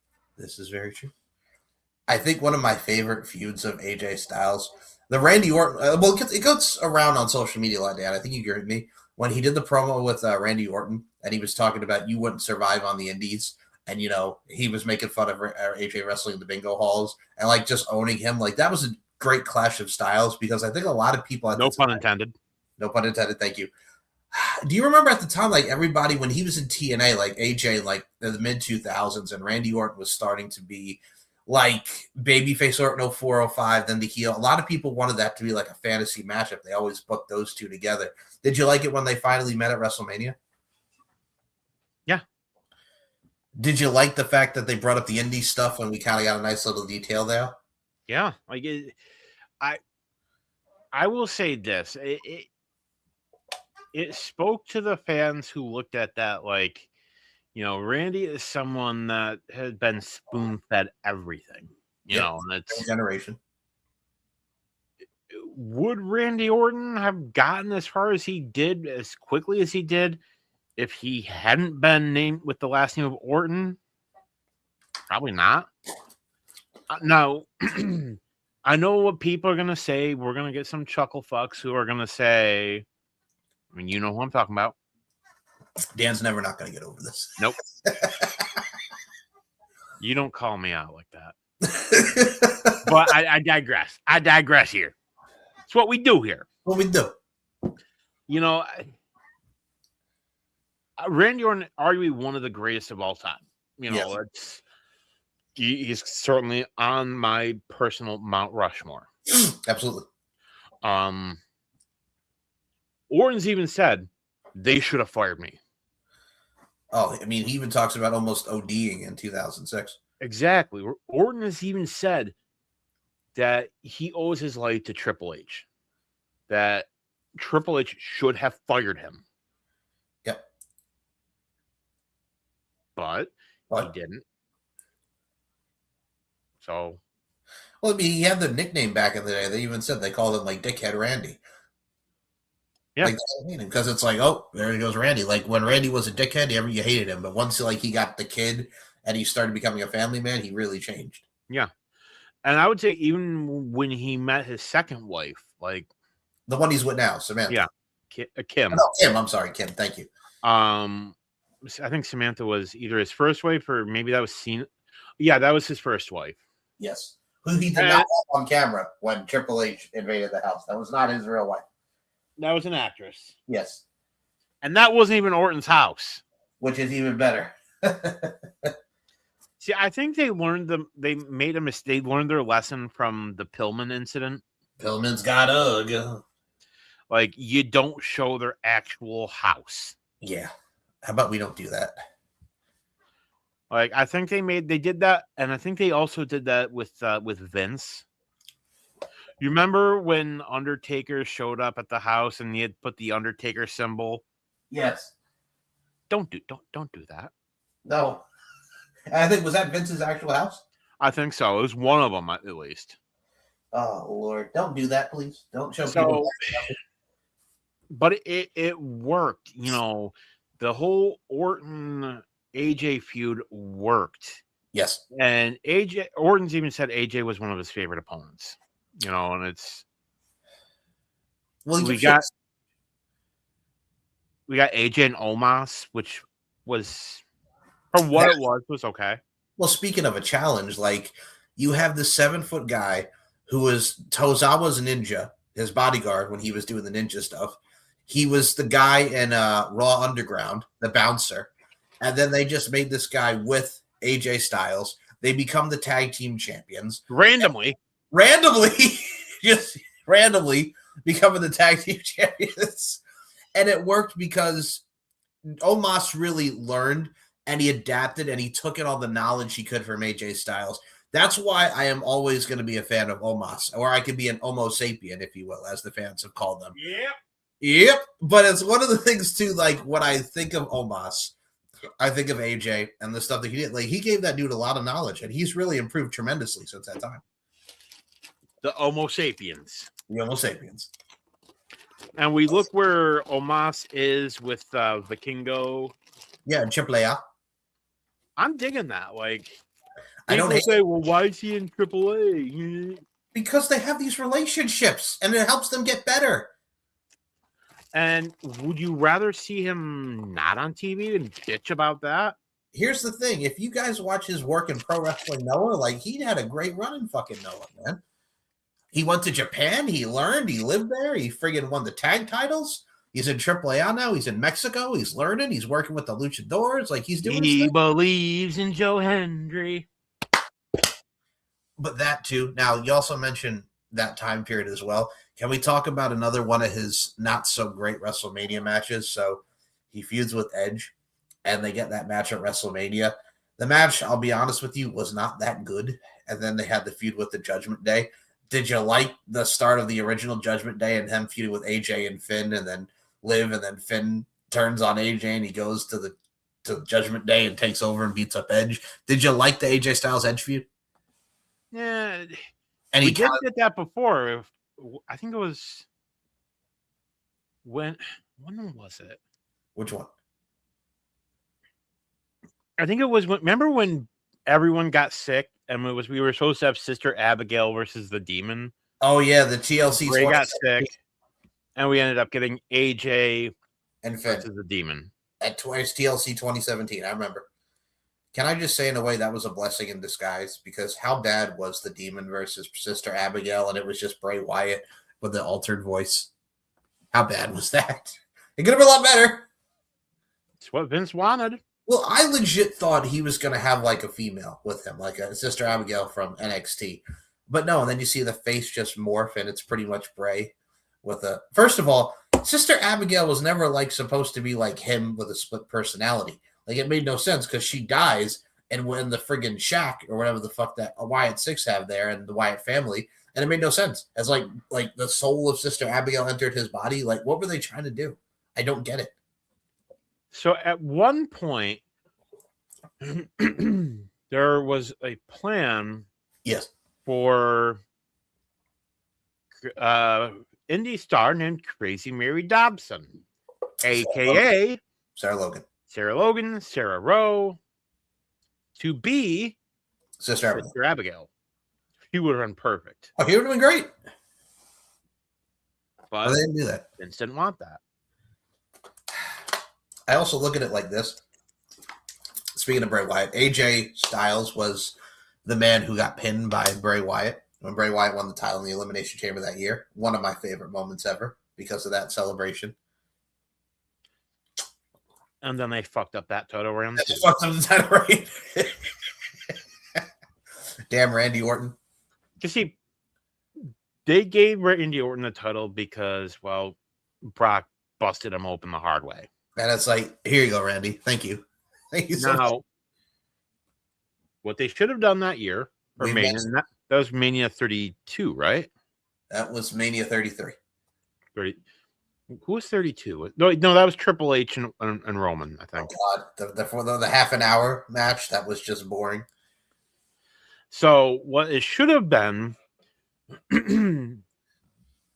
I think one of my favorite feuds of AJ Styles, the Randy Orton, it goes around on social media a lot, Dan. I think you agree with me. When he did the promo with Randy Orton, and he was talking about you wouldn't survive on the indies, and, he was making fun of AJ wrestling in the bingo halls, and, like, just owning him. Like, that was a great clash of styles, because I think a lot of people... No pun intended. No pun intended, thank you. Do you remember at the time, like, everybody, when he was in TNA, like, AJ, like, in the mid-2000s, and Randy Orton was starting to be, like, babyface Orton 04, 05, then the heel. A lot of people wanted that to be, like, a fantasy matchup. They always booked those two together. Did you like it when they finally met at WrestleMania? Yeah. Did you like the fact that they brought up the indie stuff when we kind of got a nice little detail there? Yeah. Like, I will say this. It spoke to the fans who looked at that like, Randy is someone that has been spoon-fed everything, and it's generation. Would Randy Orton have gotten as far as he did, as quickly as he did, if he hadn't been named with the last name of Orton? Probably not. Now, I know what people are going to say. We're going to get some chuckle fucks who are going to say, I mean, you know who I'm talking about. Dan's never not going to get over this. Nope. You don't call me out like that. But I digress. I digress here. It's what we do here. What we do. Randy Orton, arguably one of the greatest of all time. He's certainly on my personal Mount Rushmore. Absolutely. Orton's even said they should have fired me. Oh, I mean, he even talks about almost ODing in 2006. Exactly. Orton has even said that he owes his life to Triple H. That Triple H should have fired him. Yep. But he didn't. So, Well, I mean, he had the nickname back in the day. They even said they called him like Dickhead Randy. yeah, Like because it's like, oh, there he goes, Randy. Like when Randy was a dickhead, you hated him, but once like he got the kid and he started becoming a family man, he really changed. yeah. And I would say even when he met his second wife, like The one he's with now, Samantha. yeah, Kim. No, Kim. I'm sorry, Kim. Thank you. I think Samantha was either his first wife or maybe that was seen. Yeah, that was his first wife. Yes, who he did not have on camera when Triple H invaded the house. That was not his real wife. That was an actress. Yes, and that wasn't even Orton's house, which is even better. See, I think they made a mistake. They learned their lesson from the Pillman incident. Pillman's got Ugg. Like, you don't show their actual house. Yeah. How about we don't do that? Like, I think they did that, and I think they also did that with Vince. You remember when Undertaker showed up at the house and he had put the Undertaker symbol? Yes. Don't do that. No. I think, was that Vince's actual house? I think so. It was one of them, at least. Oh, Lord. Don't do that, please. Don't show people. But it worked. You know, the whole Orton AJ feud worked. Yes. And Orton's even said AJ was one of his favorite opponents. You know, and it's... Well, we got AJ and Omos, which was... For what it was okay. Well, speaking of a challenge, like you have the 7-foot guy who was Tozawa's ninja, his bodyguard when he was doing the ninja stuff. He was the guy in Raw Underground, the bouncer. And then they just made this guy with AJ Styles. They become the tag team champions. Randomly, just randomly becoming the tag team champions. And it worked because Omos really learned and he adapted and he took in all the knowledge he could from AJ Styles. That's why I am always going to be a fan of Omos, or I could be an Homo sapien, if you will, as the fans have called them. Yep. But it's one of the things, too, like when I think of Omos, I think of AJ and the stuff that he did. Like, he gave that dude a lot of knowledge, and he's really improved tremendously since that time. The Homo sapiens. The Homo sapiens. And we look where Omos is with Vikingo. Yeah, and AAA. I'm digging that. Like, I don't say, well, why is he in AAA? Because they have these relationships, and it helps them get better. And would you rather see him not on TV and bitch about that? Here's the thing. If you guys watch his work in Pro Wrestling Noah, like, he had a great run in fucking Noah, man. He went to Japan. He learned. He lived there. He friggin' won the tag titles. He's in AAA now. He's in Mexico. He's learning. He's working with the Luchadors. Like, he's doing He believes in Joe Hendry. But that, too. Now, you also mentioned that time period as well. Can we talk about another one of his not-so-great WrestleMania matches? So, he feuds with Edge, and they get that match at WrestleMania. The match, I'll be honest with you, was not that good. And then they had the feud with the Judgment Day. Did you like the start of the original Judgment Day and him feuding with AJ and Finn and then Liv, and then Finn turns on AJ and he goes to the Judgment Day and takes over and beats up Edge? Did you like the AJ Styles Edge feud? Yeah. And we did get that before. I think it was... When was it? Which one? I think it was remember when everyone got sick and we were supposed to have Sister Abigail versus the Demon? Oh yeah, the TLC. Ray got sick, and we ended up getting AJ and Finn versus the Demon at TLC 2017. I remember. Can I just say, in a way, that was a blessing in disguise, because how bad was the Demon versus Sister Abigail, and it was just Bray Wyatt with the altered voice? How bad was that? It could have been a lot better. It's what Vince wanted. Well, I legit thought he was going to have like a female with him, like a Sister Abigail from NXT. But no, and then you see the face just morph, and it's pretty much Bray with a... First of all, Sister Abigail was never like supposed to be like him with a split personality. Like, it made no sense, because she dies, and when the friggin' shack, or whatever the fuck that Wyatt Six have there, and the Wyatt family, and it made no sense. As like the soul of Sister Abigail entered his body. Like, what were they trying to do? I don't get it. So at one point, there was a plan Yes. for indie star named Crazy Mary Dobson, a.k.a. Sarah Logan. Sarah Logan, Sarah Rowe, to be Sister Abigail. Sister Abigail. He would have been perfect. Oh, he would have been great. But they didn't do that. Vince didn't want that. I also look at it like this. Speaking of Bray Wyatt, AJ Styles was the man who got pinned by Bray Wyatt when Bray Wyatt won the title in the Elimination Chamber that year. One of my favorite moments ever because of that celebration. And then they fucked up that title run. They fucked up the title reign. Damn Randy Orton. You see, they gave Randy Orton the title because, well, Brock busted him open the hard way. And it's like, here you go, Randy. Thank you. Thank you so much. What they should have done that year, or Mania, that was Mania 32, right? That was Mania 33. 30. Who was 32? No, that was Triple H and Roman, I think. Oh, God. For the half an hour match, that was just boring. So what it should have been,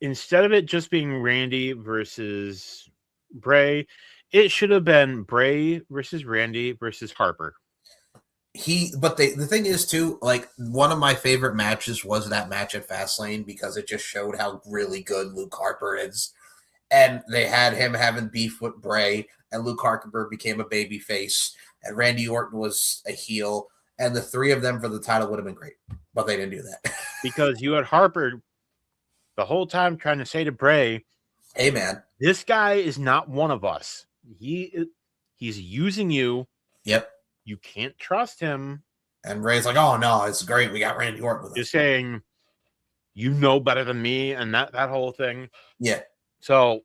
instead of it just being Randy versus Bray, it should have been Bray versus Randy versus Harper. But the thing is too, like, one of my favorite matches was that match at Fastlane because it just showed how really good Luke Harper is. And they had him having beef with Bray, and Luke Harper became a baby face, and Randy Orton was a heel, and the three of them for the title would have been great, but they didn't do that. Because you had Harper the whole time trying to say to Bray, hey, man, this guy is not one of us. He's using you. Yep. You can't trust him. And Ray's like, oh, no, it's great. We got Randy Orton with us. You're saying, you know better than me, and that whole thing. Yeah. So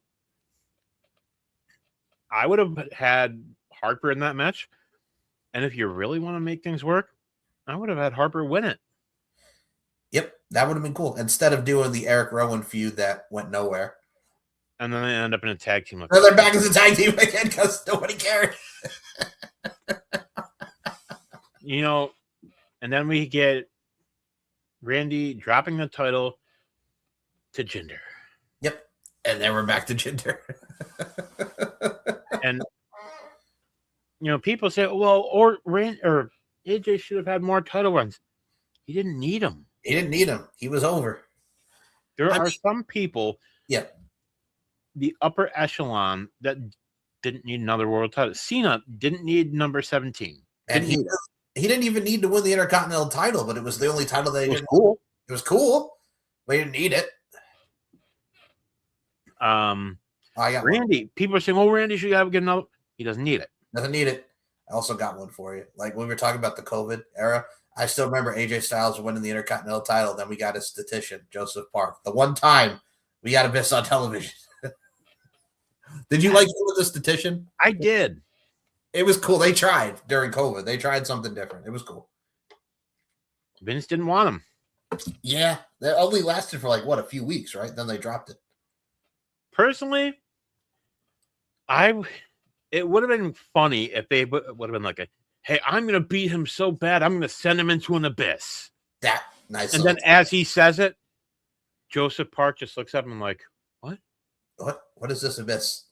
I would have had Harper in that match. And if you really want to make things work, I would have had Harper win it. Yep. That would have been cool. Instead of doing the Eric Rowan feud that went nowhere. And then they end up in a tag team. Or they're back as a tag team again because nobody cared. And then we get Randy dropping the title to Jinder. Yep. And then we're back to Jinder. And people say, well, or AJ should have had more title runs. He didn't need them. He didn't need him. He was over. There are some people, the upper echelon, that didn't need another world title. Cena didn't need number 17. And he didn't even need to win the Intercontinental title, but it was the only title that he didn't. Cool. It was cool, but he didn't need it. Randy, people are saying, "Oh, Randy should get another." He doesn't need it. Doesn't need it. I also got one for you. Like when we were talking about the COVID era, I still remember AJ Styles winning the Intercontinental title. Then we got a statistician, Joseph Park. The one time we got a miss on television. Did you like him with the statistician? I did. It was cool. They tried during COVID. They tried something different. It was cool. Vince didn't want him. Yeah, they only lasted for a few weeks, right? Then they dropped it. Personally, it would have been funny if they would have been like, hey, I'm going to beat him so bad, I'm going to send him into an abyss. That nice. And then as he says it, Joseph Park just looks up and I'm like, what? What is this abyss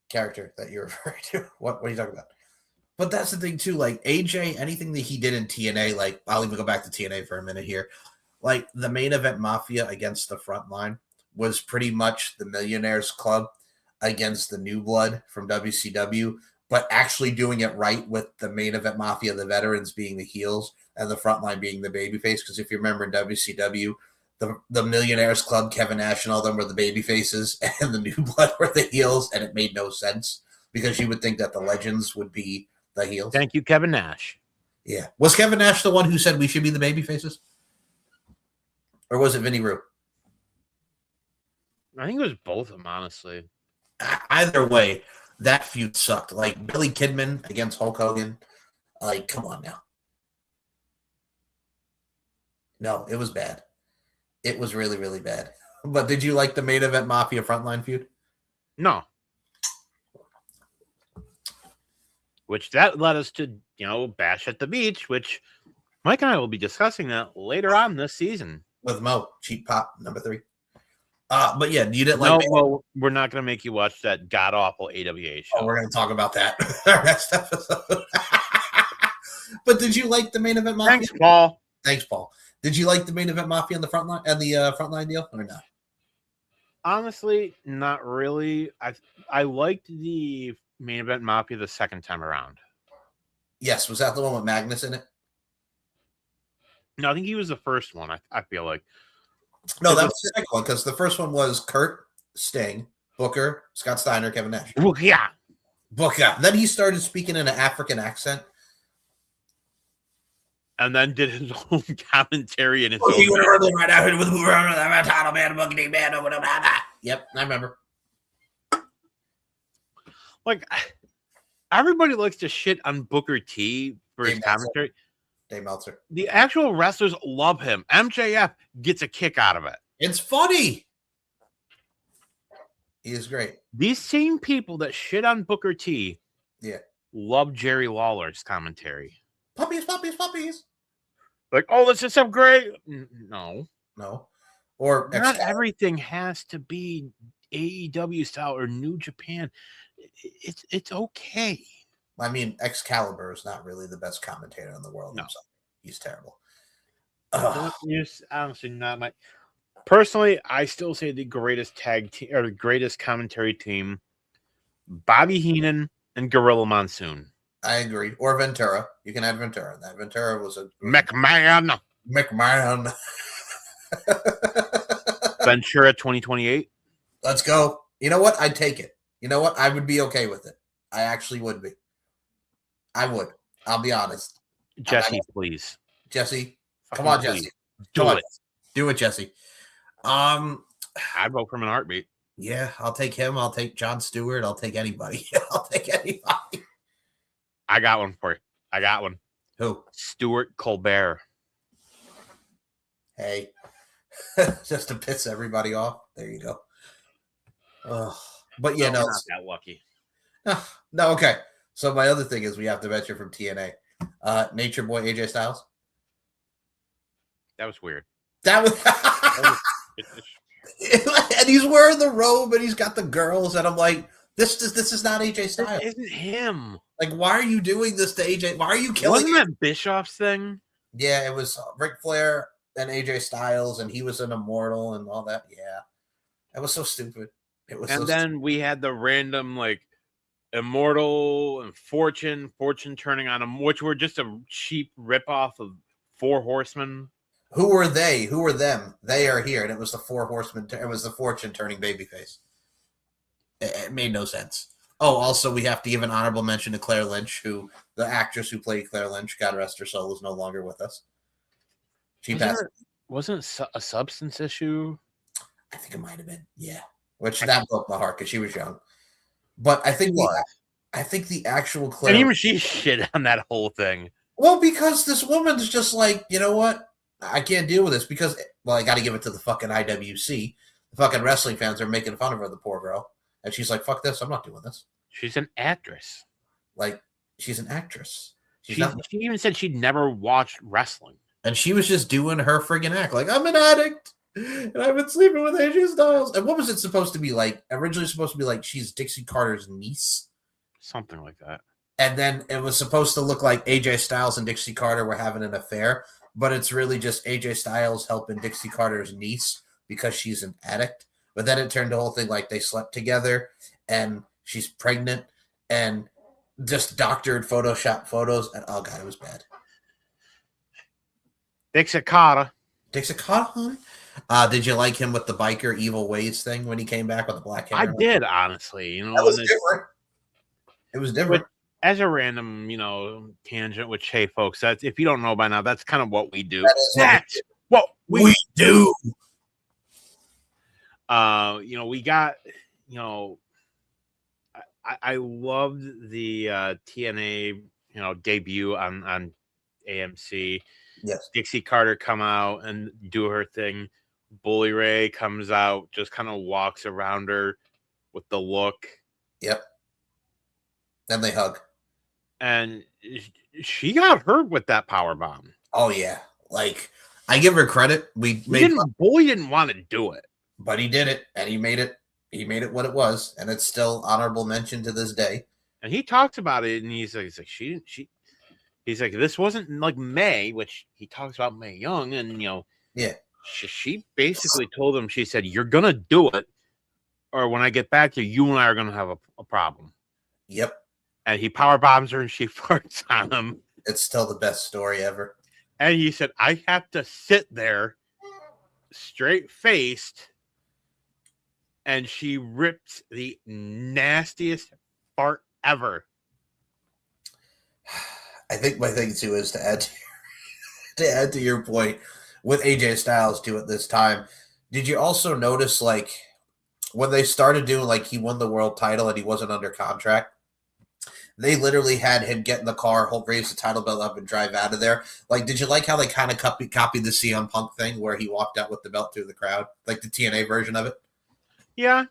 character that you're referring to? What are you talking about? But that's the thing too, like AJ, anything that he did in TNA, like I'll even go back to TNA for a minute here. Like the main event Mafia against the Frontline was pretty much the Millionaires Club against the New Blood from WCW, but actually doing it right with the main event Mafia, the veterans being the heels and the Frontline being the babyface. Because if you remember in WCW, the Millionaires Club, Kevin Nash and all them were the baby faces and the New Blood were the heels, and it made no sense because you would think that the Legends would be the heels. Thank you, Kevin Nash. Yeah. Was Kevin Nash the one who said we should be the baby faces? Or was it Vinny Rue? I think it was both of them, honestly. Either way, that feud sucked. Like Billy Kidman against Hulk Hogan. Like, come on now. No, it was bad. It was really, really bad. But did you like the main event Mafia Frontline feud? No. Which that led us to, Bash at the Beach, which Mike and I will be discussing that later on this season. With Mo, Cheap Pop, number 3. But yeah, you didn't No, like. well, we're not going to make you watch that god awful AWA show. Oh, we're going to talk about that next episode. But did you like the main event Mafia? Thanks, Paul. Thanks, Paul. Did you like the main event Mafia on the front line and the frontline deal or not? Honestly, not really. I liked the main event Mafia the second time around. Yes, was that the one with Magnus in it? No, I think he was the first one. I feel like. No, that was the second one because the first one was Kurt, Sting, Booker, Scott Steiner, Kevin Nash. Yeah. Booker. Then he started speaking in an African accent. And then did his own commentary in his own. Yep, I remember. Like, everybody likes to shit on Booker T for his commentary. Dave Meltzer. The actual wrestlers love him. MJF gets a kick out of it. It's funny. He is great. These same people that shit on Booker T love Jerry Lawler's commentary. Puppies, puppies, puppies. Like, oh, this is so great. No. Or not everything has to be AEW style or New Japan. It's okay. I mean, Excalibur is not really the best commentator in the world. No. He's terrible. He's honestly not my. Personally, I still say the greatest tag team or the greatest commentary team, Bobby Heenan and Gorilla Monsoon. I agree. Or Ventura. You can add Ventura. That Ventura was a McMahon. Ventura 2028. Let's go. You know what? I'd take it. You know what? I would be okay with it. I actually would be. I would. I'll be honest. Jesse, please. Jesse. Come on, Jesse. Do it. Do it, Jesse. I'd vote for him in a heartbeat. Yeah, I'll take him. I'll take Jon Stewart. I'll take anybody. I'll take anybody. I got one for you. I got one. Who? Stuart Colbert. Hey. Just to piss everybody off. There you go. But yeah, no. Not that lucky. No, okay. So my other thing is we have to mention from TNA. Nature Boy AJ Styles. That was weird. That was and he's wearing the robe and he's got the girls, and I'm like, this is not AJ Styles. This isn't him. Like, why are you doing this to AJ? Why are you killing Wasn't that Bischoff's thing? Yeah, it was Ric Flair and AJ Styles, and he was an immortal and all that. Yeah. That was so stupid. It was. And then we had the random like Immortal and Fortune turning on him, which were just a cheap ripoff of Four Horsemen. Who were they? Who were them? They are here, and it was the Four Horsemen. It was the Fortune turning babyface. It made no sense. Oh, also, we have to give an honorable mention to Claire Lynch, who the actress who played Claire Lynch, God rest her soul, is no longer with us. She passed. Wasn't it a substance issue? I think it might have been. Yeah, which that broke my heart because she was young. But I think the actual Claire. And even she shit on that whole thing. Well, because this woman's just like, you know what? I can't deal with this because, well, I got to give it to the fucking IWC. The fucking wrestling fans are making fun of her, the poor girl. And she's like, fuck this. I'm not doing this. She's an actress. Like, she's an actress. She even said she'd never watched wrestling. And she was just doing her friggin' act. Like, I'm an addict. And I've been sleeping with AJ Styles. And what was it supposed to be like? Originally supposed to be like she's Dixie Carter's niece. Something like that. And then it was supposed to look like AJ Styles and Dixie Carter were having an affair. But it's really just AJ Styles helping Dixie Carter's niece because she's an addict. But then it turned the whole thing like they slept together and she's pregnant and just doctored Photoshop photos. And oh, God, it was bad. Dixie Carter, honey? Did you like him with the biker evil ways thing when he came back with the black hair? I did, honestly. You know, that was different. It was different. As a random, tangent, which, hey, folks, that's if you don't know by now, that's kind of what we do. That's what we do. We got, I loved the TNA, debut on AMC. Yes. Dixie Carter come out and do her thing. Bully Ray comes out, just kind of walks around her with the look. Yep. Then they hug. And she got hurt with that power bomb. Oh yeah, like I give her credit. Boy didn't want to do it, but he did it, and he made it. He made it what it was, and it's still honorable mention to this day. and he talks about it, and he's like she didn't she. He's like, this wasn't like May, which he talks about Mae Young, and Yeah, she basically told him, she said, "You're gonna do it, or when I get back to you, and I are gonna have a problem." yep. And he power bombs her, and she farts on him. It's still the best story ever. And he said, "I have to sit there, straight faced," and she rips the nastiest fart ever. I think my thing too is to add to your point with AJ Styles too at this time. Did you also notice like when they started doing like he won the world title and he wasn't under contract? They literally had him get in the car, raise the title belt up, and drive out of there. Like, did you like how they kind of copied the CM Punk thing where he walked out with the belt through the crowd, like the TNA version of it? Yeah,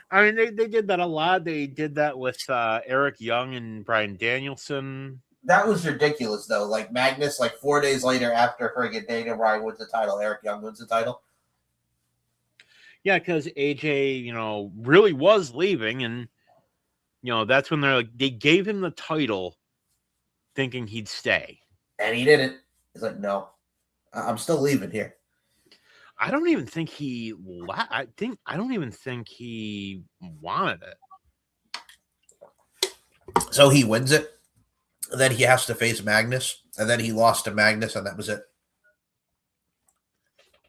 I mean they did that a lot. They did that with Eric Young and Bryan Danielson. That was ridiculous, though. Like Magnus, like 4 days later after friggin' Daniel Bryan wins the title, Eric Young wins the title. Yeah, because AJ, really was leaving, and that's when they gave him the title, thinking he'd stay, and he didn't. He's like, no, I'm still leaving here. I don't even think he. I don't even think he wanted it. So he wins it. Then he has to face Magnus, and then he lost to Magnus, and that was it.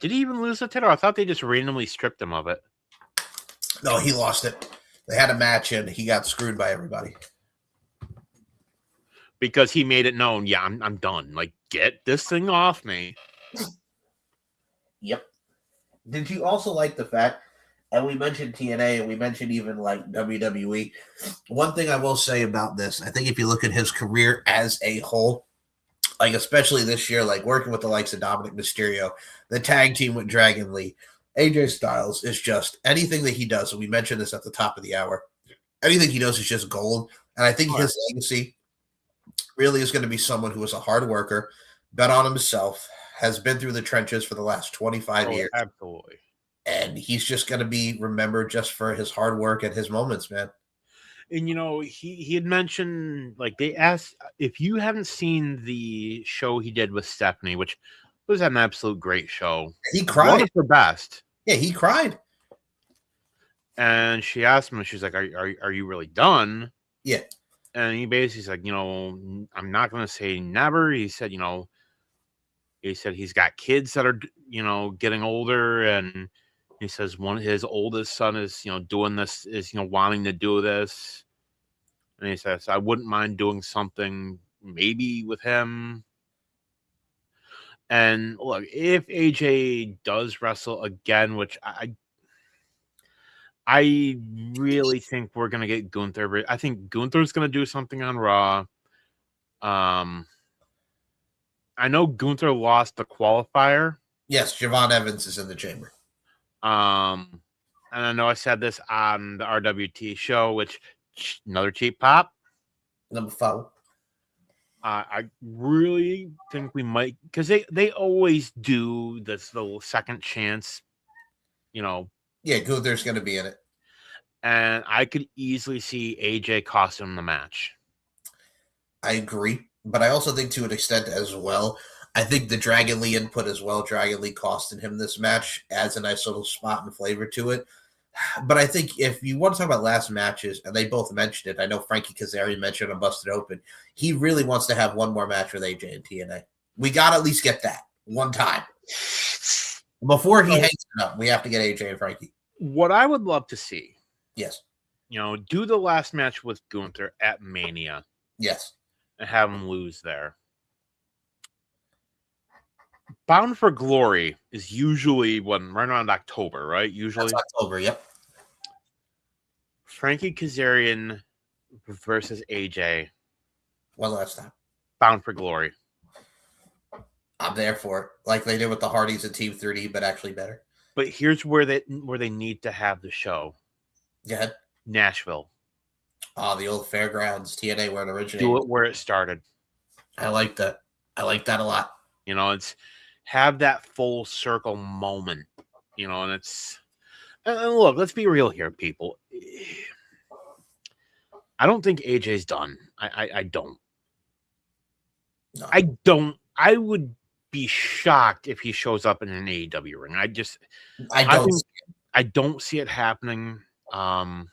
Did he even lose the title? I thought they just randomly stripped him of it. No, he lost it. They had a match, and he got screwed by everybody. Because he made it known, yeah, I'm done. Like, get this thing off me. Yep. Did you also like the fact, and we mentioned TNA, and we mentioned even like WWE, one thing I will say about this, I think if you look at his career as a whole, like especially this year, like working with the likes of Dominic Mysterio, the tag team with Dragon Lee, AJ Styles is just anything that he does, and we mentioned this at the top of the hour, anything he does is just gold. And I think his legacy really is going to be someone who is a hard worker, bet on himself, has been through the trenches for the last 25 years. Absolutely. And he's just going to be remembered just for his hard work and his moments, man. And, he had mentioned, like, they asked, if you haven't seen the show he did with Stephanie, which was an absolute great show. He cried. One of her best. Yeah, he cried. And she asked him, she's like, are you really done? Yeah. And he basically said, I'm not going to say never. He said, he's got kids that are, getting older. And he says his oldest son is, doing this, is, wanting to do this. And he says, I wouldn't mind doing something maybe with him. And look, if AJ does wrestle again, which I really think we're going to get Gunther. I think Gunther's going to do something on Raw. I know Gunther lost the qualifier. Yes, Javon Evans is in the chamber. And I know I said this on the RWT show, which another cheap pop. Number 5. I really think we might, because they always do this little second chance, Yeah, Gunther's going to be in it. And I could easily see AJ cost him the match. I agree. But I also think to an extent as well, I think the Dragon Lee input as well, Dragon Lee costing him this match, adds a nice little spot and flavor to it. But I think if you want to talk about last matches, and they both mentioned it, I know Frankie Kazarian mentioned on Busted Open, he really wants to have one more match with AJ and TNA. We got to at least get that one time. Before he hangs it up, we have to get AJ and Frankie. What I would love to see. Yes. Do the last match with Gunther at Mania. Yes. And have him lose there. Bound for Glory is usually right around October, right? Usually. That's October, yep. Frankie Kazarian versus AJ. One last time. Bound for Glory. I'm there for it. Like they did with the Hardys and Team 3D, but actually better. But here's where they need to have the show. Go ahead. Nashville. Oh, the old fairgrounds, TNA where it originated. Do it where it started. I like that. I like that a lot. You know, it's have that full circle moment. You know, and it's and look. Let's be real here, people. I don't think AJ's done. I don't. No. I don't. I would be shocked if he shows up in an AEW ring. I don't see it happening. I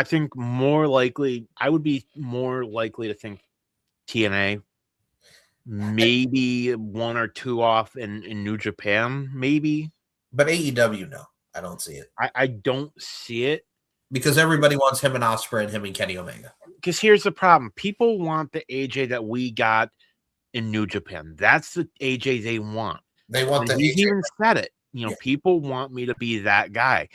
think more likely, I would be more likely to think TNA, maybe one or two off in New Japan, maybe. But AEW, no, I don't see it. I don't see it. Because everybody wants him and Ospreay and him and Kenny Omega. Because here's the problem. People want the AJ that we got in New Japan. That's the AJ they want. They want and he's even said it. You know, people want me to be that guy.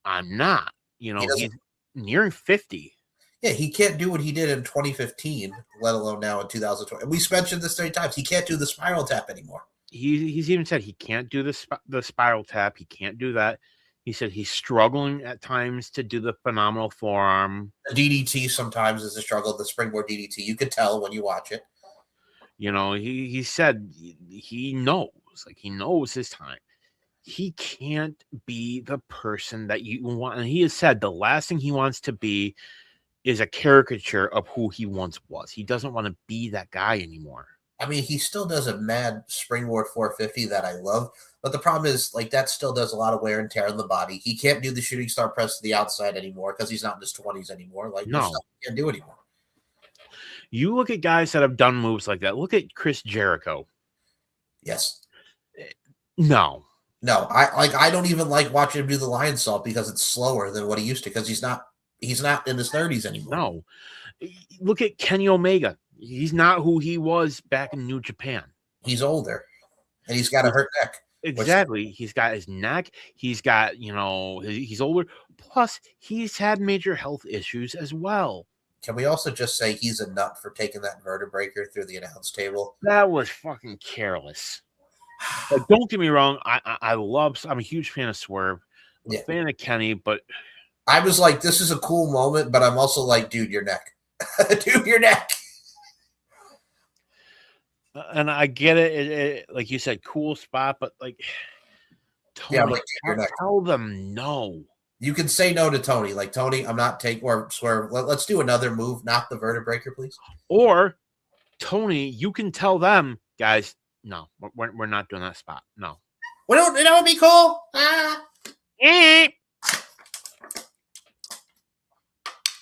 I'm not. You know, he's nearing 50. Yeah, he can't do what he did in 2015, let alone now in 2020. We mentioned this 30 times. He can't do the spiral tap anymore. He's even said he can't do the spiral tap. He can't do that. He said he's struggling at times to do the phenomenal forearm. The DDT sometimes is a struggle. The springboard DDT, you could tell when you watch it. You know, he said he knows, like he knows his time. He can't be the person that you want. And he has said the last thing he wants to be is a caricature of who he once was. He doesn't want to be that guy anymore. I mean, he still does a mad springboard 450 that I love. But the problem is, like, that still does a lot of wear and tear on the body. He can't do the shooting star press to the outside anymore because he's not in his 20s anymore. Like, no, he can't do anymore. You look at guys that have done moves like that. Look at Chris Jericho. Yes. No. I don't even like watching him do the lion salt because it's slower than what he used to because he's not in his 30s anymore. No. Look at Kenny Omega. He's not who he was back in New Japan. He's older. And he's got a hurt neck. Exactly. He's got his neck. He's got, you know, he's older. Plus, he's had major health issues as well. Can we also just say he's a nut for taking that vertebraker through the announce table? That was fucking careless. But don't get me wrong. I'm a huge fan of Swerve. I'm a fan of Kenny, but I was like, this is a cool moment, but I'm also like, dude, your neck. Dude, your neck. And I get it, like you said, cool spot, but like, Tony, tell them no. You can say no to Tony. Like, Tony, I'm not taking or Swerve. Let's do another move, not the vertebraker, please. Or Tony, you can tell them, guys, no, we're not doing that spot. No. We don't. That would be cool.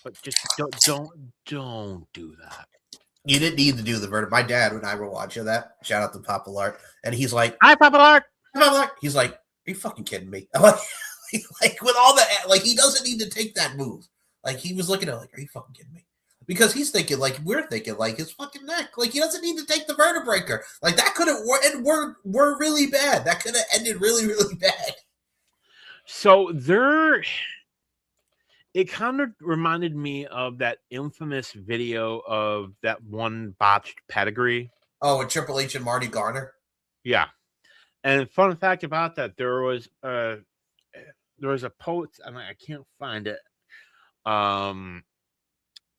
But just don't do that. You didn't need to do the vertebraker. My dad and I were watching that. Shout out to Papa Lark. And he's like, hi, Papa Lark. Hi, Papa Lark. He's like, are you fucking kidding me? I'm like with all that, like he doesn't need to take that move. Like he was looking at like, are you fucking kidding me? Because he's thinking like we're thinking like his fucking neck. Like he doesn't need to take the vertebraker. Like that could have we're really bad. That could have ended really, really bad. So it kind of reminded me of that infamous video of that one botched pedigree. Oh, with Triple H and Marty Garner. Yeah. And fun fact about that, there was a post, and I can't find it,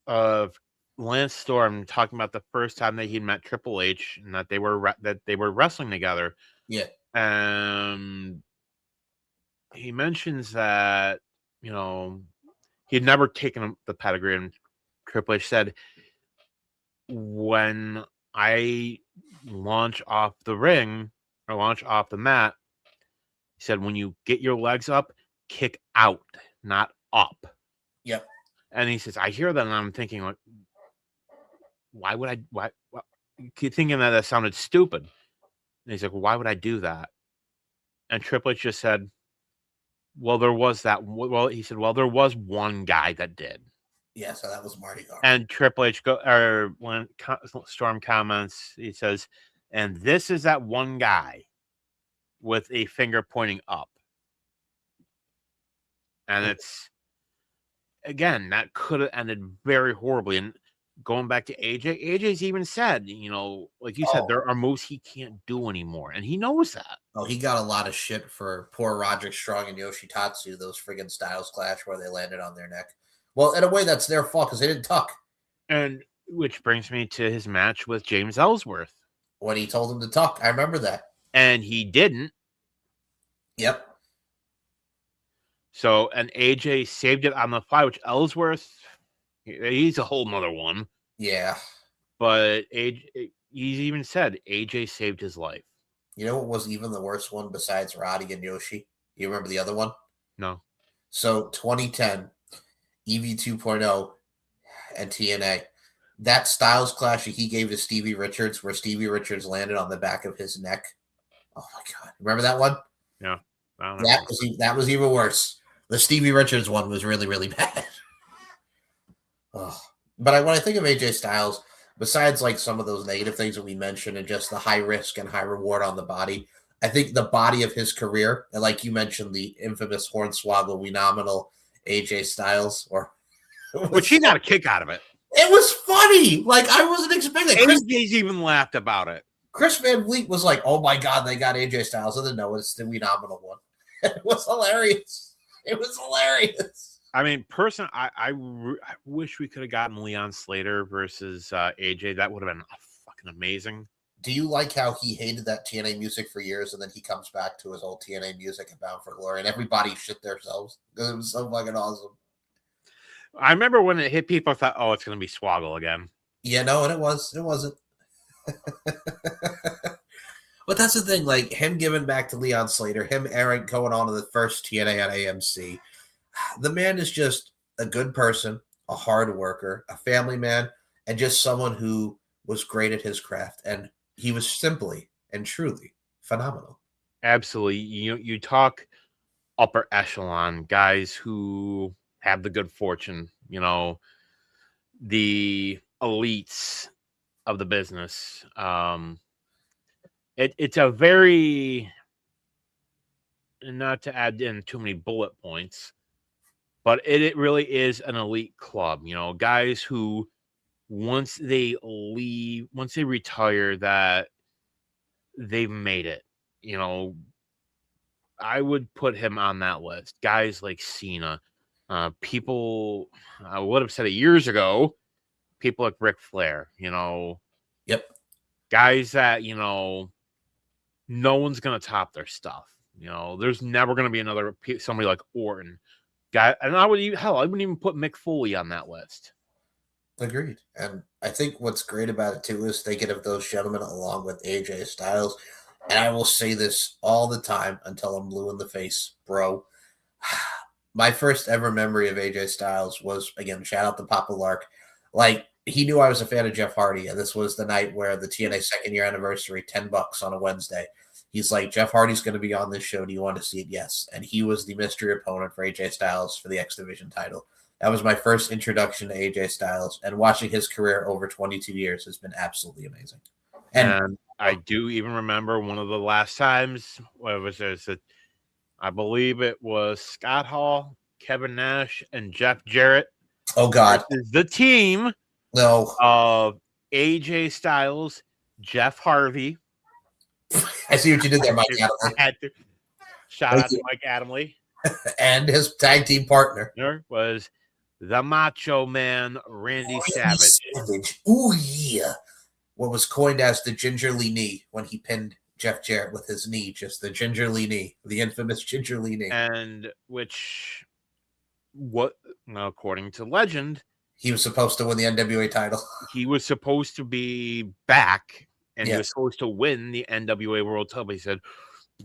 of Lance Storm talking about the first time that he met Triple H and that they were wrestling together. Yeah. And he mentions that, you know, he had never taken the pedigree, and Triple H said, when I launch off the ring or launch off the mat, he said, when you get your legs up, kick out, not up. Yep. And he says, I hear that and I'm thinking, like, why keep thinking that sounded stupid. And he's like, well, why would I do that? And Triple H just said, well, there was that. Well, he said, well, there was one guy that did. Yeah, so that was Marty Garner. And Triple H when Storm comments, he says, and this is that one guy with a finger pointing up. And it's, again, that could have ended very horribly. And going back to AJ's even said, you know, like you said, there are moves he can't do anymore. And he knows that. Oh, he got a lot of shit for poor Roderick Strong and Yoshitatsu, those friggin' Styles Clash where they landed on their neck. Well, in a way, that's their fault because they didn't tuck. And which brings me to his match with James Ellsworth. When he told him to tuck, I remember that. And he didn't. Yep. So, and AJ saved it on the fly, which Ellsworth, he's a whole nother one. Yeah. But AJ, he's even said AJ saved his life. You know what was even the worst one besides Roddy and Yoshi? You remember the other one? No. So 2010, EV 2.0 and TNA. That Styles clash he gave to Stevie Richards, where Stevie Richards landed on the back of his neck. Oh my God. Remember that one? Yeah. That was even worse. The Stevie Richards one was really, really bad. But when I think of AJ Styles, besides like some of those negative things that we mentioned and just the high risk and high reward on the body, I think the body of his career, and like you mentioned, the infamous Hornswoggle phenomenal AJ Styles, which he got a kick out of it. It was funny. Like I wasn't expecting. AJ's even laughed about it. Chris Van Vliet was like, "Oh my God, they got AJ Styles." I didn't know it's the phenomenal one. It was hilarious. It was hilarious. I mean, personally, I wish we could have gotten Leon Slater versus AJ. That would have been fucking amazing. Do you like how he hated that TNA music for years, and then he comes back to his old TNA music and Bound for Glory, and everybody shit themselves because it was so fucking awesome. I remember when it hit people, I thought, "Oh, it's going to be Swoggle again." Yeah, no, and it wasn't. But that's the thing, like him giving back to Leon Slater, him going on to the first TNA on AMC. The man is just a good person, a hard worker, a family man, and just someone who was great at his craft. And he was simply and truly phenomenal. Absolutely. You talk upper echelon guys who have the good fortune, the elites of the business. It's a very, not to add in too many bullet points, but it really is an elite club. Guys who once they retire, that they've made it. I would put him on that list. Guys like Cena, people, I would have said it years ago, people like Ric Flair, Yep. Guys that, no one's going to top their stuff. There's never going to be somebody like Orton. And I wouldn't even put Mick Foley on that list. Agreed. And I think what's great about it too is thinking of those gentlemen along with AJ Styles. And I will say this all the time until I'm blue in the face, bro. My first ever memory of AJ Styles was, again, shout out to Papa Lark. Like, he knew I was a fan of Jeff Hardy, and this was the night where the TNA second year anniversary, $10 on a Wednesday. He's like, Jeff Hardy's going to be on this show. Do you want to see it? Yes. And he was the mystery opponent for AJ Styles for the X Division title. That was my first introduction to AJ Styles, and watching his career over 22 years has been absolutely amazing. And I do even remember one of the last times, I believe it was Scott Hall, Kevin Nash, and Jeff Jarrett. Oh, God. This is the team of AJ Styles, Jeff Harvey. I see what you did there, Mike Adamle. Shout out to Mike Adamle. And his tag team partner. There was the Macho Man, Randy Savage. Ooh, yeah. What was coined as the gingerly knee when he pinned Jeff Jarrett with his knee, just the gingerly knee, the infamous gingerly knee. And according to legend, he was supposed to win the NWA title. He was supposed to be back, and he was supposed to win the NWA World title. He said,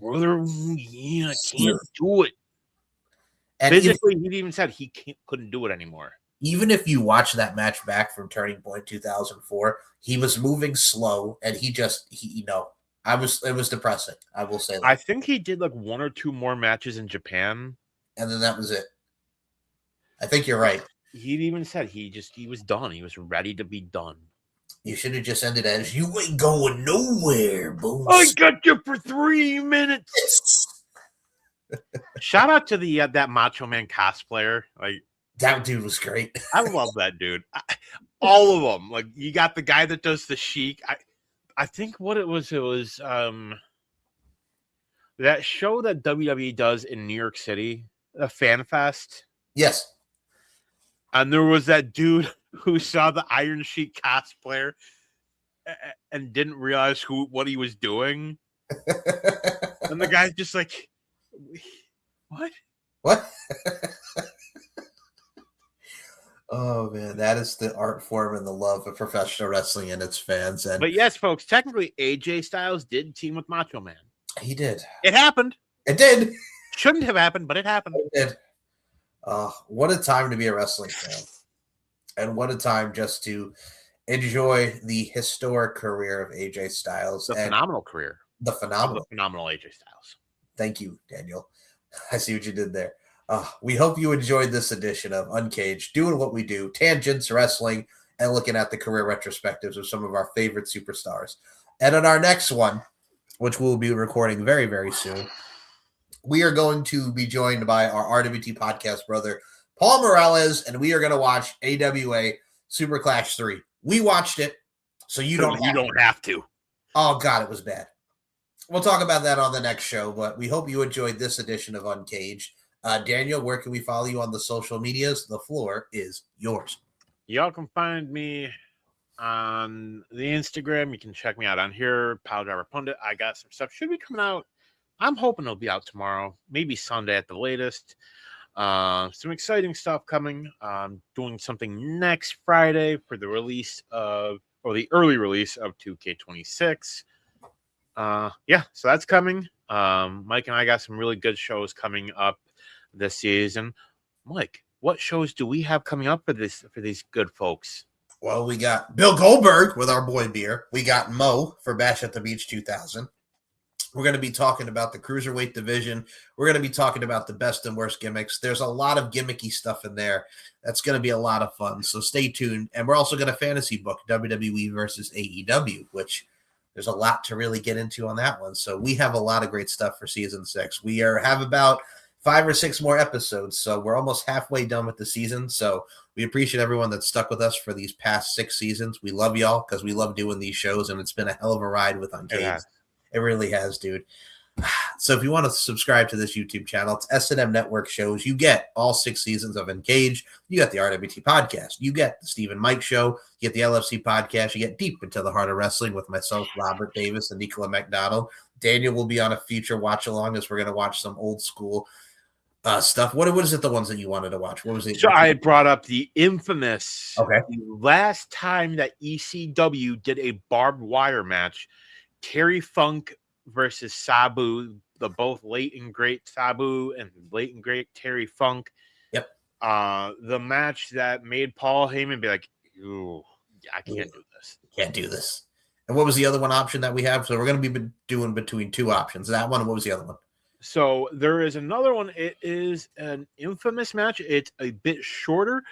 "Brother, I can't do it." And physically, he even said he couldn't do it anymore. Even if you watch that match back from Turning Point 2004, he was moving slow, and it was depressing. I will say that. I think he did like one or two more matches in Japan, and then that was it. I think you're right. He even said he was done. He was ready to be done. You should have just ended as, "You ain't going nowhere, boys. I got you for 3 minutes." Shout out to that Macho Man cosplayer. Like, that dude was great. I love that dude. All of them. Like, you got the guy that does the Sheik. I think what it was that show that WWE does in New York City, the Fan Fest. Yes. And there was that dude who saw the Iron Sheik cosplayer and didn't realize what he was doing. And the guy's just like, what? What? Oh man, that is the art form and the love of professional wrestling and its fans. And but yes, folks, technically AJ Styles did team with Macho Man. he did. It happened. It did. Shouldn't have happened, but it happened. It did. What a time to be a wrestling fan. And what a time just to enjoy the historic career of AJ Styles. The phenomenal career. The phenomenal AJ Styles. Thank you, Daniel. I see what you did there. We hope you enjoyed this edition of Uncaged, doing what we do, tangents, wrestling, and looking at the career retrospectives of some of our favorite superstars. And on our next one, which we'll be recording very, very soon, we are going to be joined by our RWT podcast brother, Paul Morales, and we are going to watch AWA Super Clash 3. We watched it, so you don't have to. Oh, God, it was bad. We'll talk about that on the next show, but we hope you enjoyed this edition of Uncaged. Daniel, where can we follow you on the social medias? The floor is yours. Y'all can find me on the Instagram. You can check me out on here, Pile Driver Pundit. I got some stuff. Should be coming out. I'm hoping it'll be out tomorrow, maybe Sunday at the latest. Some exciting stuff coming. Doing something next Friday for the release of, or the early release of 2K26. Yeah, so that's coming. Mike and I got some really good shows coming up this season. Mike, what shows do we have coming up for these good folks? Well, we got Bill Goldberg with our boy Beer. We got Mo for Bash at the Beach 2000. We're going to be talking about the Cruiserweight division. We're going to be talking about the best and worst gimmicks. There's a lot of gimmicky stuff in there. That's going to be a lot of fun. So stay tuned. And we're also going to fantasy book WWE versus AEW, which there's a lot to really get into on that one. So we have a lot of great stuff for season 6. We have about 5 or 6 more episodes. So we're almost halfway done with the season. So we appreciate everyone that stuck with us for these past 6 seasons. We love y'all because we love doing these shows, and it's been a hell of a ride with Uncaged. Yeah. It really has, dude. So if you want to subscribe to this YouTube channel, it's S&M Network shows. You get all 6 seasons of Uncaged. You get the RWT podcast. You get the Steve and Mike show. You get the LFC podcast. You get deep into the heart of wrestling with myself, Robert Davis, and Nicola McDonald. Daniel will be on a future watch along as we're going to watch some old school stuff. What is it, the ones that you wanted to watch? What was it? So I brought up the infamous, the last time that ECW did a barbed wire match, Terry Funk versus Sabu, the both late and great Sabu and late and great Terry Funk. Yep. The match that made Paul Heyman be like, "Ooh, I can't do this. Can't do this." And what was the other one option that we have? So we're going to be doing between 2 options. That one, and what was the other one? So there is another one. It is an infamous match. It's a bit shorter,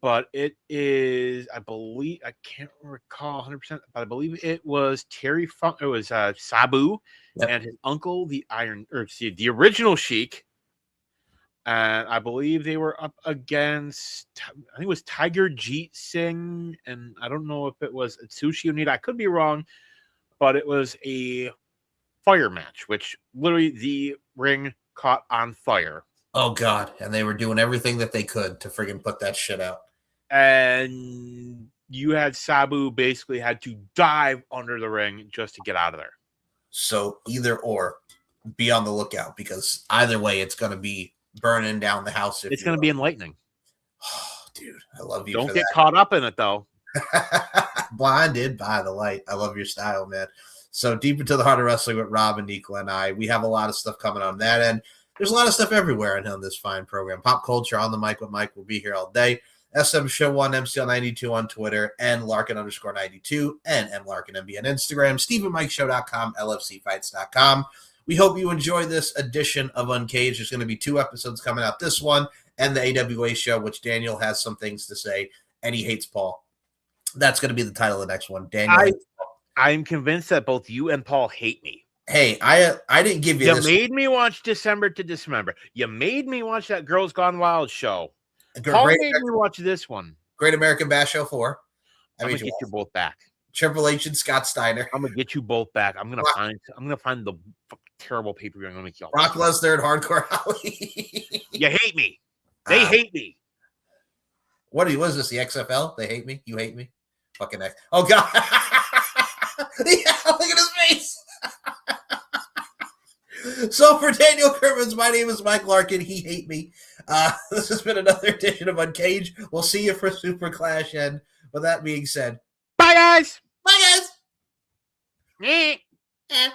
but it is, I believe, I can't recall 100%, but I believe it was Terry Funk. It was Sabu and his uncle, the original Sheik. And I believe they were up against, I think it was Tiger Jeet Singh, and I don't know if it was Atsushi Onita. I could be wrong, but it was a fire match, which literally the ring caught on fire. Oh, God. And they were doing everything that they could to friggin' put that shit out. And you had Sabu basically had to dive under the ring just to get out of there. So either or, be on the lookout, because either way, it's going to be burning down the house. It's going to be enlightening. Oh, dude, I love you. Don't get caught up in it, though. Blinded by the light. I love your style, man. So deep into the heart of wrestling with Rob and Nicola and I. We have a lot of stuff coming on that end. There's a lot of stuff everywhere on this fine program. Pop culture on the mic with Mike will be here all day. SM Show 1, MCL92 on Twitter, and Larkin_92, and MLarkinMB on Instagram, SteveandMikeShow.com, LFCfights.com. We hope you enjoy this edition of Uncaged. There's going to be 2 episodes coming out, this one and the AWA show, which Daniel has some things to say, and he hates Paul. That's going to be the title of the next one. Daniel. I'm convinced that both you and Paul hate me. Hey, I didn't give you this. You made me watch December to Dismember. You made me watch that Girls Gone Wild show. Paul made me watch this one. Great American Bash Show 4. I'm gonna get you both back. Triple H and Scott Steiner. I'm gonna get you both back. I'm gonna find the terrible pay-per-view. I'm gonna make y'all. Brock Lesnar and Hardcore Holly. You hate me. They hate me. What is this? The XFL? They hate me. You hate me. Fucking X. Oh God. Yeah, look at his face. So for Daniel Kermans, my name is Mike Larkin. He hate me. This has been another edition of Uncaged. We'll see you for Super Clash. And with that being said, Bye, guys. bye, guys. Eh. Eh.